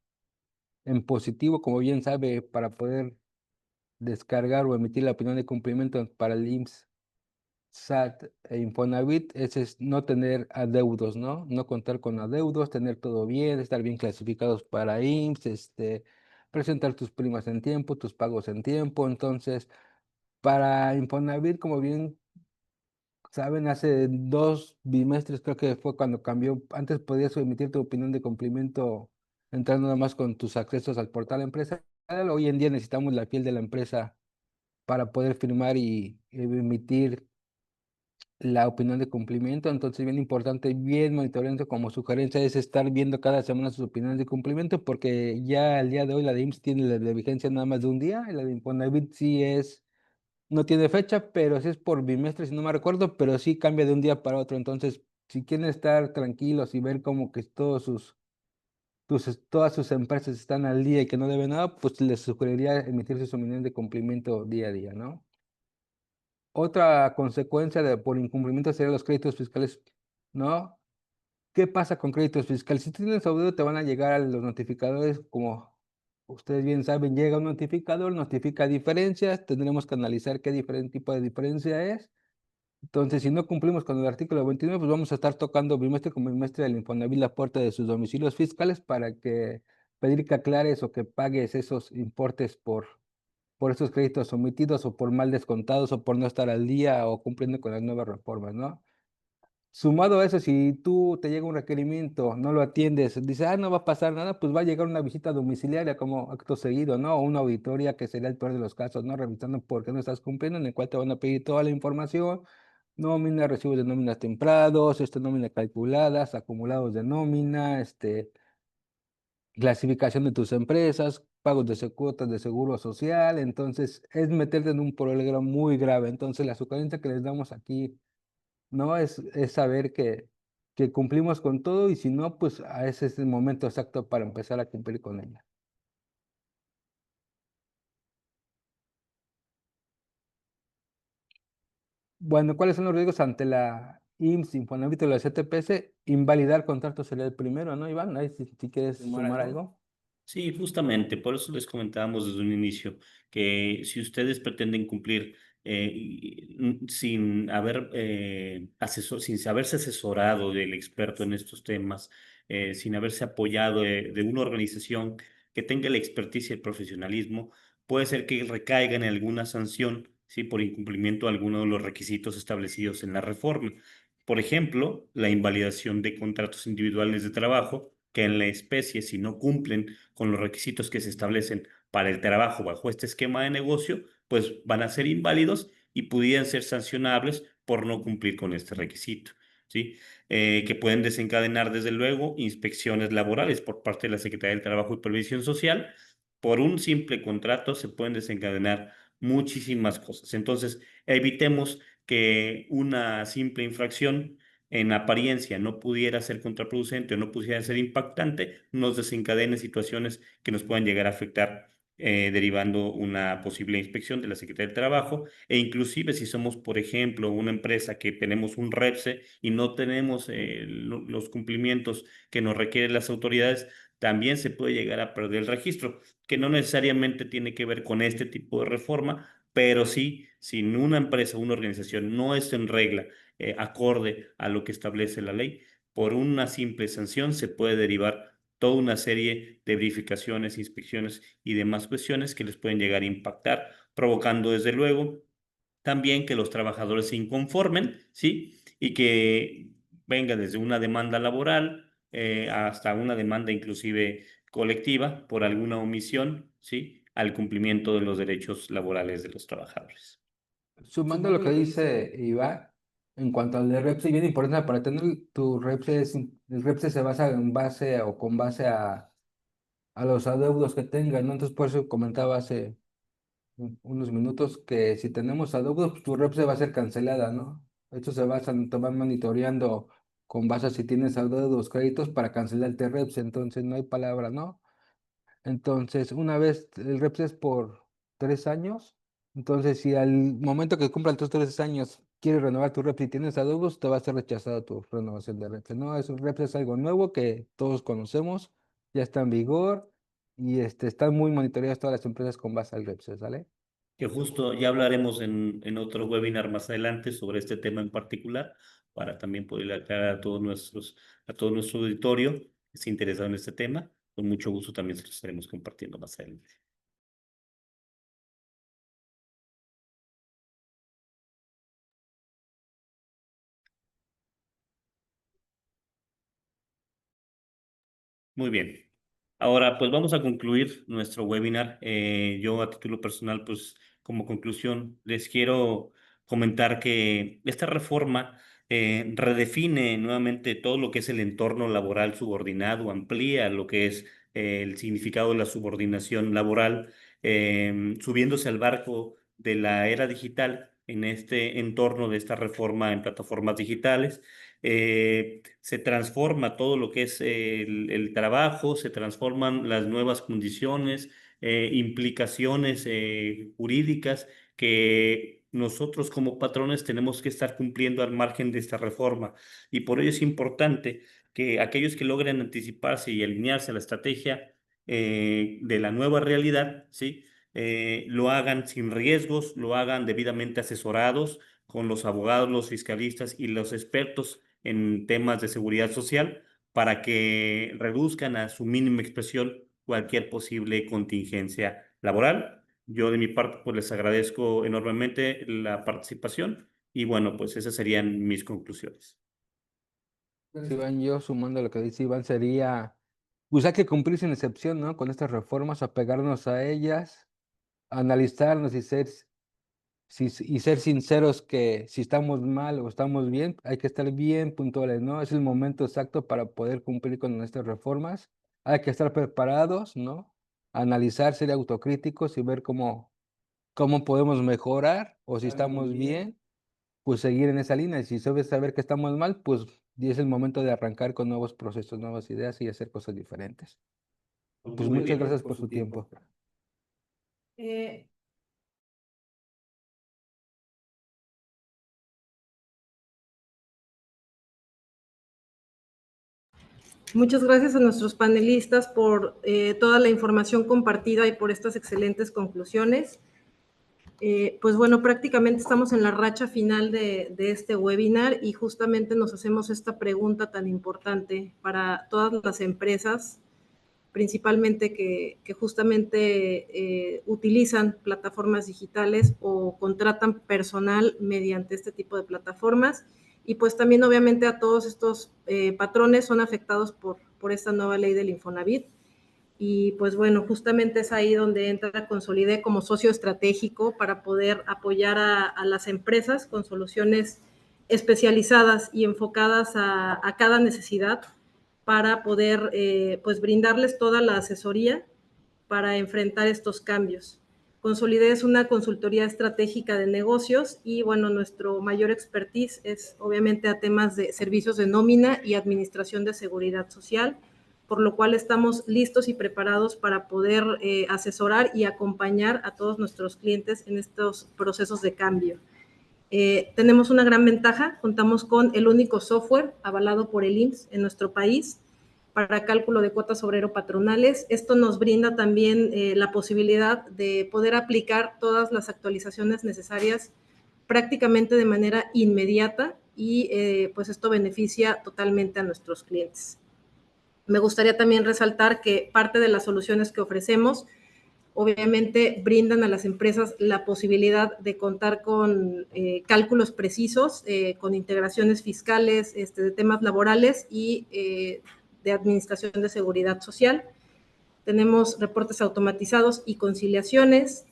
en positivo, como bien sabe, para poder descargar o emitir la opinión de cumplimiento para el IMSS, SAT e Infonavit, ese es no tener adeudos, ¿no? No contar con adeudos, tener todo bien, estar bien clasificados para IMSS, presentar tus primas en tiempo, tus pagos en tiempo. Entonces, para Infonavit, como bien saben, hace 2 bimestres creo que fue cuando cambió. Antes podías emitir tu opinión de cumplimiento entrando nada más con tus accesos al portal empresarial. Hoy en día necesitamos la piel de la empresa para poder firmar y emitir la opinión de cumplimiento. Entonces, bien importante, bien monitoreando, como sugerencia es estar viendo cada semana sus opiniones de cumplimiento, porque ya al día de hoy la de IMSS tiene la de vigencia nada más de un día, y la de Infonavit sí es, no tiene fecha, pero sí es por bimestre, si no me recuerdo, pero sí cambia de un día para otro. Entonces, si quieren estar tranquilos y ver como que todas sus empresas están al día y que no deben nada, pues les sugeriría emitir sus opiniones de cumplimiento día a día, ¿no? Otra consecuencia por incumplimiento serían los créditos fiscales, ¿no? ¿Qué pasa con créditos fiscales? Si tú tienes deuda, te van a llegar a los notificadores, como ustedes bien saben, llega un notificador, notifica diferencias, tendremos que analizar qué tipo de diferencia es. Entonces, si no cumplimos con el artículo 29, pues vamos a estar tocando bimestre con bimestre del Infonavit la puerta de sus domicilios fiscales para que pedir que aclares o que pagues esos importes por esos créditos omitidos o por mal descontados o por no estar al día o cumpliendo con las nuevas reformas, ¿no? Sumado a eso, si tú te llega un requerimiento, no lo atiendes, dices, no va a pasar nada, pues va a llegar una visita domiciliaria como acto seguido, ¿no? O una auditoría que sería el peor de los casos, ¿no? Revisando por qué no estás cumpliendo, en el cual te van a pedir toda la información, nómina, recibos de nóminas temprados, nómina calculadas, acumulados de nómina, clasificación de tus empresas, pagos de cuotas de seguro social. Entonces es meterte en un problema muy grave. Entonces la sugerencia que les damos aquí, ¿no? Es saber que cumplimos con todo, y si no, pues ese es el momento exacto para empezar a cumplir con ella. Bueno, ¿cuáles son los riesgos ante la IMSS, Infonavit o la CTPS? Invalidar contrato sería el primero, ¿no, Iván? Ahí si quieres sumar algo. Sí, justamente, por eso les comentábamos desde un inicio que si ustedes pretenden cumplir sin sin haberse asesorado del experto en estos temas, sin haberse apoyado de una organización que tenga la experticia y el profesionalismo, puede ser que recaigan en alguna sanción, ¿sí? Por incumplimiento de alguno de los requisitos establecidos en la reforma. Por ejemplo, la invalidación de contratos individuales de trabajo, que en la especie, si no cumplen con los requisitos que se establecen para el trabajo bajo este esquema de negocio, pues van a ser inválidos y pudieran ser sancionables por no cumplir con este requisito, ¿sí? Que pueden desencadenar, desde luego, inspecciones laborales por parte de la Secretaría del Trabajo y Previsión Social. Por un simple contrato se pueden desencadenar muchísimas cosas. Entonces, evitemos que una simple infracción en apariencia no pudiera ser contraproducente o no pudiera ser impactante, nos desencadene situaciones que nos puedan llegar a afectar, derivando una posible inspección de la Secretaría del Trabajo. E inclusive si somos, por ejemplo, una empresa que tenemos un REPSE y no tenemos los cumplimientos que nos requieren las autoridades, también se puede llegar a perder el registro, que no necesariamente tiene que ver con este tipo de reforma, pero sí, si una empresa o una organización no es en regla, acorde a lo que establece la ley, por una simple sanción se puede derivar toda una serie de verificaciones, inspecciones y demás cuestiones que les pueden llegar a impactar, provocando desde luego también que los trabajadores se inconformen, ¿sí? Y que venga desde una demanda laboral, hasta una demanda inclusive colectiva por alguna omisión, ¿sí? Al cumplimiento de los derechos laborales de los trabajadores. Sumando lo que dice Iván, en cuanto al de REPSE, bien importante para tener tu REPSE, el REPSE se basa en base o con base a los adeudos que tengan, ¿no? Entonces, por eso comentaba hace unos minutos que si tenemos adeudos, pues tu REPSE va a ser cancelada, ¿no? Esto se basa en, te van monitoreando con base a si tienes adeudos, créditos para cancelarte REPSE. Entonces no hay palabra, ¿no? Entonces, una vez el REPS es por 3 años. Entonces, si al momento que cumplan tus 3 años quieres renovar tu REPS y tienes adeudos, te va a ser rechazada tu renovación de REPS. No, un REPS es algo nuevo que todos conocemos, ya está en vigor, y están muy monitoreadas todas las empresas con base al REPS, ¿sale? Que justo ya hablaremos en otro webinar más adelante sobre este tema en particular, para también poder aclarar a todos a todo nuestro auditorio que se interesado en este tema. con mucho gusto también se los estaremos compartiendo más adelante. Muy bien. Ahora, pues vamos a concluir nuestro webinar. Yo a título personal, pues como conclusión, les quiero comentar que esta reforma redefine nuevamente todo lo que es el entorno laboral subordinado, amplía lo que es el significado de la subordinación laboral, subiéndose al barco de la era digital en este entorno de esta reforma en plataformas digitales. Se transforma todo lo que es el trabajo, se transforman las nuevas condiciones, implicaciones jurídicas que nosotros como patrones tenemos que estar cumpliendo al margen de esta reforma. Y por ello es importante que aquellos que logren anticiparse y alinearse a la estrategia de la nueva realidad, ¿sí? Lo hagan sin riesgos, lo hagan debidamente asesorados con los abogados, los fiscalistas y los expertos en temas de seguridad social para que reduzcan a su mínima expresión cualquier posible contingencia laboral. Yo de mi parte pues les agradezco enormemente la participación y bueno, pues esas serían mis conclusiones. Gracias, Iván, yo sumando a lo que dice Iván sería, pues hay que cumplir sin excepción, ¿no? Con estas reformas, apegarnos a ellas, analizarnos y ser sinceros que si estamos mal o estamos bien, hay que estar bien puntuales, ¿no? Es el momento exacto para poder cumplir con estas reformas. Hay que estar preparados, ¿no? Analizar, ser autocríticos y ver cómo podemos mejorar o si estamos bien, pues seguir en esa línea. Y si sabes saber que estamos mal, pues es el momento de arrancar con nuevos procesos, nuevas ideas y hacer cosas diferentes. Pues muchas gracias por su tiempo. Muchas gracias a nuestros panelistas por toda la información compartida y por estas excelentes conclusiones. Pues bueno, prácticamente estamos en la racha final de este webinar y justamente nos hacemos esta pregunta tan importante para todas las empresas, principalmente que justamente utilizan plataformas digitales o contratan personal mediante este tipo de plataformas. Y pues también obviamente a todos estos patrones son afectados por esta nueva ley del Infonavit. Y pues bueno, justamente es ahí donde entra Consolidé como socio estratégico para poder apoyar a las empresas con soluciones especializadas y enfocadas a cada necesidad para poder pues brindarles toda la asesoría para enfrentar estos cambios. Consolidé es una consultoría estratégica de negocios y bueno, nuestro mayor expertise es obviamente a temas de servicios de nómina y administración de seguridad social, por lo cual estamos listos y preparados para poder asesorar y acompañar a todos nuestros clientes en estos procesos de cambio. Tenemos una gran ventaja, contamos con el único software avalado por el IMSS en nuestro país para cálculo de cuotas obrero patronales. Esto nos brinda también la posibilidad de poder aplicar todas las actualizaciones necesarias prácticamente de manera inmediata y pues esto beneficia totalmente a nuestros clientes. Me gustaría también resaltar que parte de las soluciones que ofrecemos obviamente brindan a las empresas la posibilidad de contar con cálculos precisos, con integraciones fiscales, de temas laborales y de administración de seguridad social. Tenemos reportes automatizados y conciliaciones.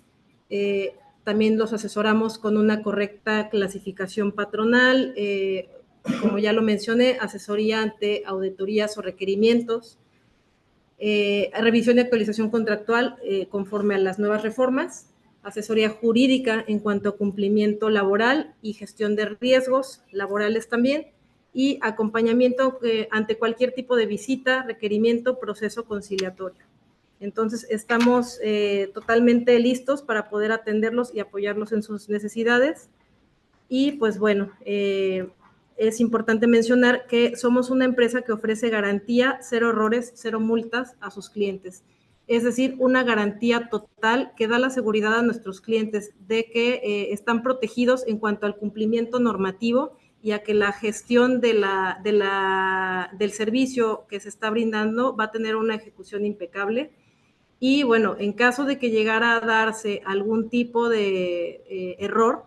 También los asesoramos con una correcta clasificación patronal, como ya lo mencioné, asesoría ante auditorías o requerimientos, revisión y actualización contractual conforme a las nuevas reformas, asesoría jurídica en cuanto a cumplimiento laboral y gestión de riesgos laborales también, y acompañamiento ante cualquier tipo de visita, requerimiento, proceso conciliatorio. Entonces, estamos totalmente listos para poder atenderlos y apoyarlos en sus necesidades. Y pues bueno, es importante mencionar que somos una empresa que ofrece garantía, 0 errores, 0 multas a sus clientes. Es decir, una garantía total que da la seguridad a nuestros clientes de que están protegidos en cuanto al cumplimiento normativo y a que la gestión del servicio que se está brindando va a tener una ejecución impecable. Y bueno, en caso de que llegara a darse algún tipo de error,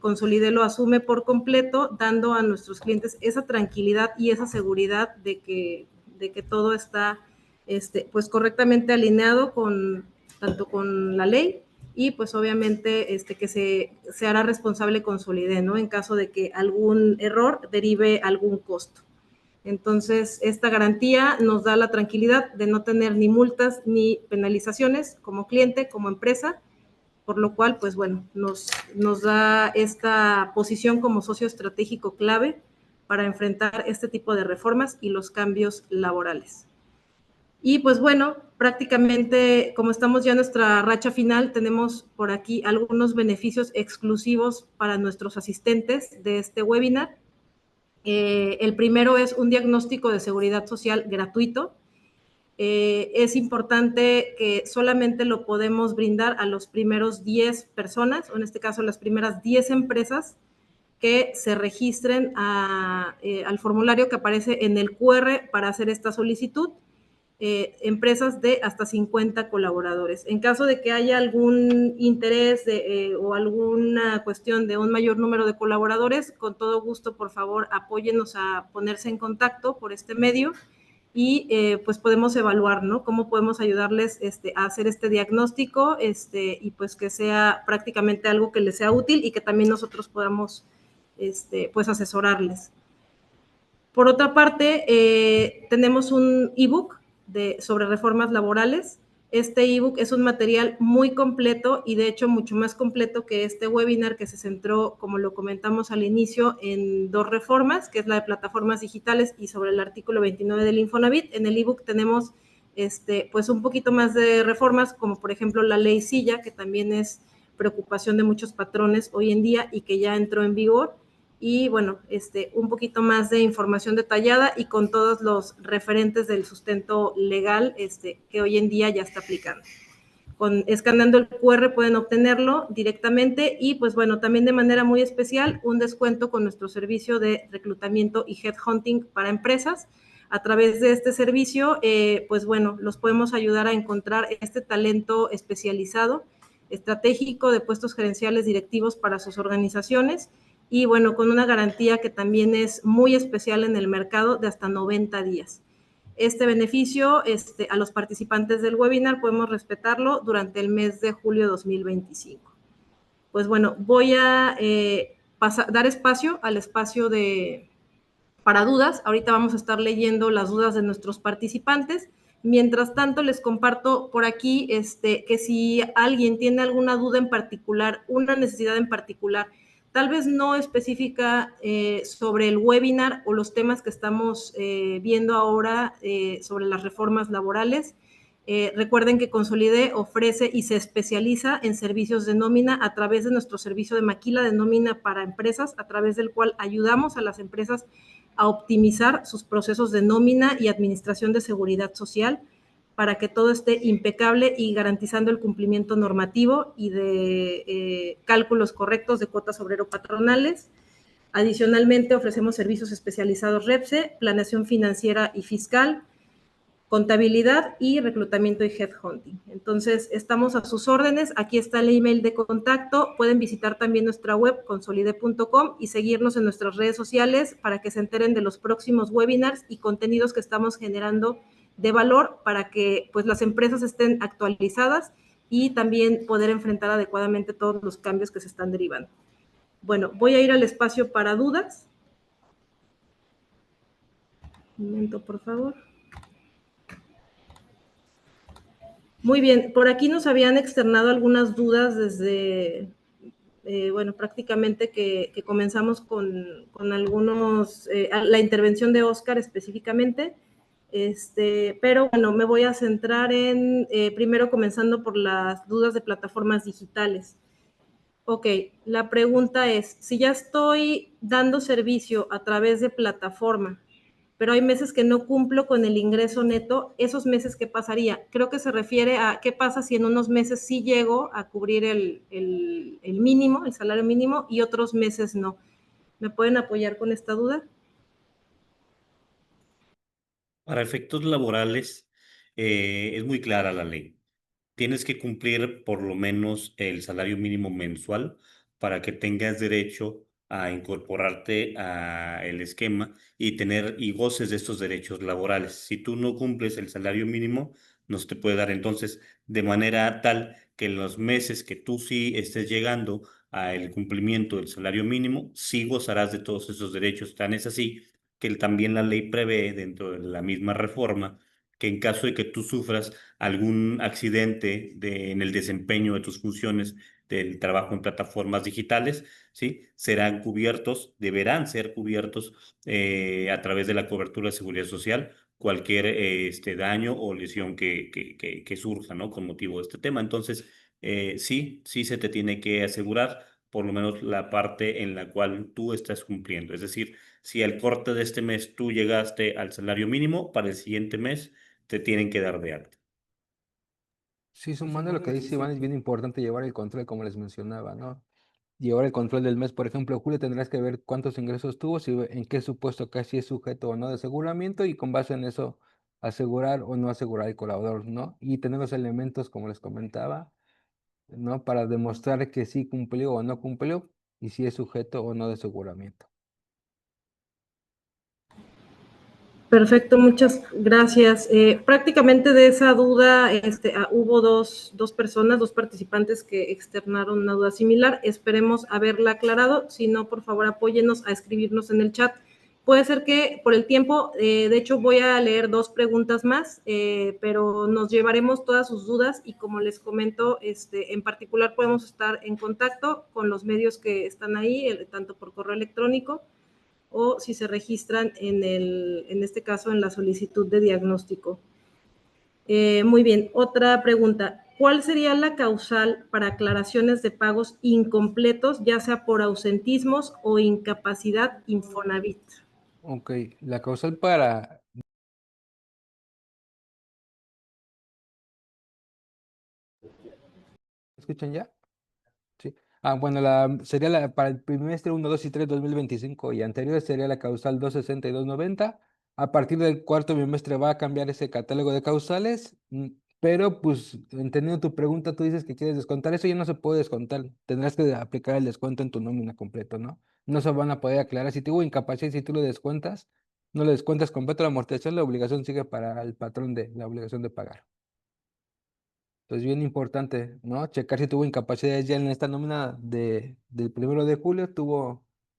Consolide lo asume por completo, dando a nuestros clientes esa tranquilidad y esa seguridad de que todo está pues correctamente alineado tanto con la ley y pues obviamente que se hará responsable Consolide, ¿no? En caso de que algún error derive algún costo. Entonces, esta garantía nos da la tranquilidad de no tener ni multas ni penalizaciones como cliente, como empresa, por lo cual, pues bueno, nos da esta posición como socio estratégico clave para enfrentar este tipo de reformas y los cambios laborales. Y pues bueno, prácticamente como estamos ya en nuestra racha final, tenemos por aquí algunos beneficios exclusivos para nuestros asistentes de este webinar. El primero es un diagnóstico de seguridad social gratuito. Es importante que solamente lo podemos brindar a los primeros 10 personas, o en este caso las primeras 10 empresas que se registren al formulario que aparece en el QR para hacer esta solicitud. Empresas de hasta 50 colaboradores. En caso de que haya algún interés o alguna cuestión de un mayor número de colaboradores, con todo gusto, por favor, apóyennos a ponerse en contacto por este medio y pues podemos evaluar, ¿no? Cómo podemos ayudarles a hacer este diagnóstico y pues que sea prácticamente algo que les sea útil y que también nosotros podamos pues asesorarles. Por otra parte, tenemos un ebook sobre reformas laborales. Este ebook es un material muy completo y de hecho mucho más completo que este webinar que se centró, como lo comentamos al inicio, en 2 reformas, que es la de plataformas digitales y sobre el artículo 29 del Infonavit. En el ebook tenemos pues un poquito más de reformas, como por ejemplo la ley Silla, que también es preocupación de muchos patrones hoy en día y que ya entró en vigor. Y bueno, un poquito más de información detallada y con todos los referentes del sustento legal que hoy en día ya está aplicando. Escaneando el QR pueden obtenerlo directamente y pues bueno, también de manera muy especial un descuento con nuestro servicio de reclutamiento y headhunting para empresas. A través de este servicio, pues bueno, los podemos ayudar a encontrar este talento especializado, estratégico de puestos gerenciales directivos para sus organizaciones y bueno, con una garantía que también es muy especial en el mercado de hasta 90 días. Este beneficio a los participantes del webinar podemos respetarlo durante el mes de julio de 2025. Pues bueno, voy a dar espacio al espacio para dudas. Ahorita vamos a estar leyendo las dudas de nuestros participantes. Mientras tanto, les comparto por aquí que si alguien tiene alguna duda en particular, una necesidad en particular, tal vez no específica sobre el webinar o los temas que estamos viendo ahora sobre las reformas laborales. Recuerden que Consolide ofrece y se especializa en servicios de nómina a través de nuestro servicio de maquila de nómina para empresas, a través del cual ayudamos a las empresas a optimizar sus procesos de nómina y administración de seguridad social para que todo esté impecable y garantizando el cumplimiento normativo y de cálculos correctos de cuotas obrero-patronales. Adicionalmente, ofrecemos servicios especializados REPSE, planeación financiera y fiscal, contabilidad y reclutamiento y headhunting. Entonces, estamos a sus órdenes. Aquí está el email de contacto. Pueden visitar también nuestra web, consolide.com, y seguirnos en nuestras redes sociales para que se enteren de los próximos webinars y contenidos que estamos generando de valor para que pues, las empresas estén actualizadas y también poder enfrentar adecuadamente todos los cambios que se están derivando. Bueno, voy a ir al espacio para dudas. Un momento, por favor. Muy bien, por aquí nos habían externado algunas dudas desde, bueno, prácticamente que comenzamos con algunos, la intervención de Óscar específicamente, pero bueno, me voy a centrar en, primero comenzando por las dudas de plataformas digitales. Ok, la pregunta es, si ya estoy dando servicio a través de plataforma, pero hay meses que no cumplo con el ingreso neto, ¿esos meses qué pasaría? Creo que se refiere a qué pasa si en unos meses sí llego a cubrir el mínimo, el salario mínimo, y otros meses no. ¿Me pueden apoyar con esta duda? Para efectos laborales, es muy clara la ley. Tienes que cumplir por lo menos el salario mínimo mensual para que tengas derecho a incorporarte a el esquema y tener y goces de estos derechos laborales. Si tú no cumples el salario mínimo, no se te puede dar. Entonces, de manera tal que en los meses que tú sí estés llegando al cumplimiento del salario mínimo, sí gozarás de todos esos derechos. Tan es así que también la ley prevé dentro de la misma reforma que en caso de que tú sufras algún accidente en el desempeño de tus funciones del trabajo en plataformas digitales, ¿sí? Serán cubiertos, deberán ser cubiertos a través de la cobertura de seguridad social cualquier daño o lesión que surja, ¿no? Con motivo de este tema. Entonces, sí se te tiene que asegurar por lo menos la parte en la cual tú estás cumpliendo. Es decir, si al corte de este mes tú llegaste al salario mínimo, para el siguiente mes te tienen que dar de alta. Sí, sumando lo que dice Iván, es bien importante llevar el control, como les mencionaba, ¿no? Llevar el control del mes, por ejemplo, Julio tendrás que ver cuántos ingresos tuvo, si, en qué supuesto casi es sujeto o no de aseguramiento y con base en eso asegurar o no asegurar al colaborador, ¿no? Y tener los elementos, como les comentaba, ¿no? Para demostrar que sí cumplió o no cumplió y si es sujeto o no de aseguramiento. Perfecto, muchas gracias. Prácticamente de esa duda hubo dos personas, dos participantes que externaron una duda similar. Esperemos haberla aclarado. Si no, por favor, apóyenos a escribirnos en el chat. Puede ser que por el tiempo, de hecho, voy a leer dos preguntas más, pero nos llevaremos todas sus dudas y como les comento, en particular podemos estar en contacto con los medios que están ahí, tanto por correo electrónico o si se registran en este caso en la solicitud de diagnóstico. Muy bien, otra pregunta. ¿Cuál sería la causal para aclaraciones de pagos incompletos, ya sea por ausentismos o incapacidad Infonavit? Ok, la causal para... ¿Escuchan ya? Sí. Bueno, sería para el trimestre 1, 2 y 3, 2025 y anterior sería la causal 262.90. A partir del cuarto bimestre va a cambiar ese catálogo de causales, pero pues entendiendo tu pregunta, tú dices que quieres descontar, eso ya no se puede descontar, tendrás que aplicar el descuento en tu nómina completo, ¿no? No se van a poder aclarar. Si tuvo incapacidad, si tú lo descuentas, no lo descuentas completo la amortización, la obligación sigue para el patrón de la obligación de pagar. Entonces, bien importante, ¿no? Checar si tuvo incapacidades ya en esta nómina del 1 de julio,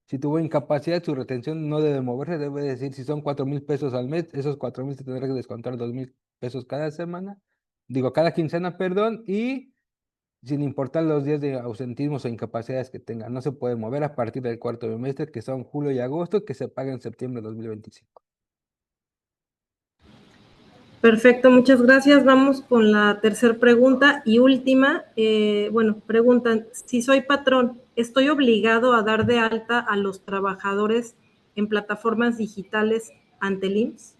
si tuvo incapacidad, su retención no debe moverse, debe decir si son 4,000 pesos al mes, esos 4,000 se tendrá que descontar 2,000 pesos cada semana, digo, cada quincena, perdón, y sin importar los días de ausentismo o incapacidades que tenga, no se puede mover a partir del cuarto bimestre, que son julio y agosto, que se paga en septiembre de 2025. Perfecto, muchas gracias. Vamos con la tercera pregunta y última. Preguntan, si soy patrón, ¿estoy obligado a dar de alta a los trabajadores en plataformas digitales ante el IMSS?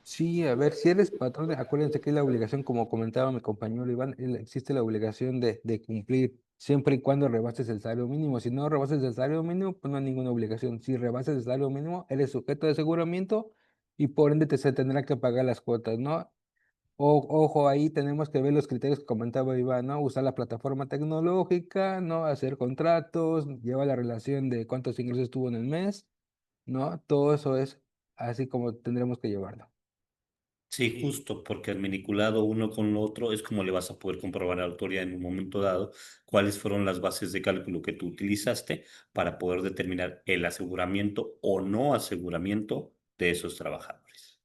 Sí, a ver, si eres patrón, acuérdense que es la obligación, como comentaba mi compañero Iván, existe la obligación de cumplir siempre y cuando rebases el salario mínimo. Si no rebases el salario mínimo, pues no hay ninguna obligación. Si rebasas el salario mínimo, eres sujeto de aseguramiento y por ende se tendrá que pagar las cuotas, ¿no? Ojo, ahí tenemos que ver los criterios que comentaba Iván, ¿no? Usar la plataforma tecnológica, ¿no? Hacer contratos, llevar la relación de cuántos ingresos tuvo en el mes, ¿no? Todo eso es así como tendremos que llevarlo. Sí, justo, porque adminiculado uno con lo otro es como le vas a poder comprobar a la autoridad en un momento dado cuáles fueron las bases de cálculo que tú utilizaste para poder determinar el aseguramiento o no aseguramiento de esos trabajadores.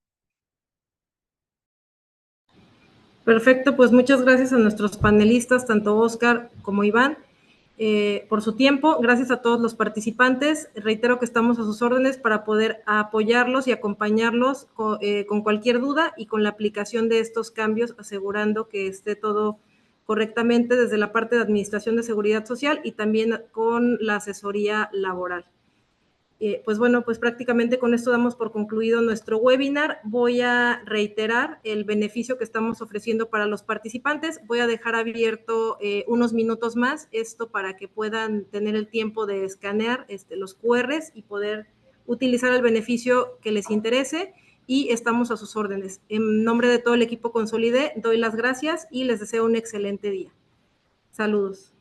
Perfecto, pues muchas gracias a nuestros panelistas, tanto Oscar como Iván, por su tiempo. Gracias a todos los participantes. Reitero que estamos a sus órdenes para poder apoyarlos y acompañarlos con cualquier duda y con la aplicación de estos cambios, asegurando que esté todo correctamente desde la parte de Administración de Seguridad Social y también con la asesoría laboral. Pues bueno, pues prácticamente con esto damos por concluido nuestro webinar. Voy a reiterar el beneficio que estamos ofreciendo para los participantes. Voy a dejar abierto unos minutos más esto para que puedan tener el tiempo de escanear los QRs y poder utilizar el beneficio que les interese, y estamos a sus órdenes. En nombre de todo el equipo Consolide, doy las gracias y les deseo un excelente día. Saludos.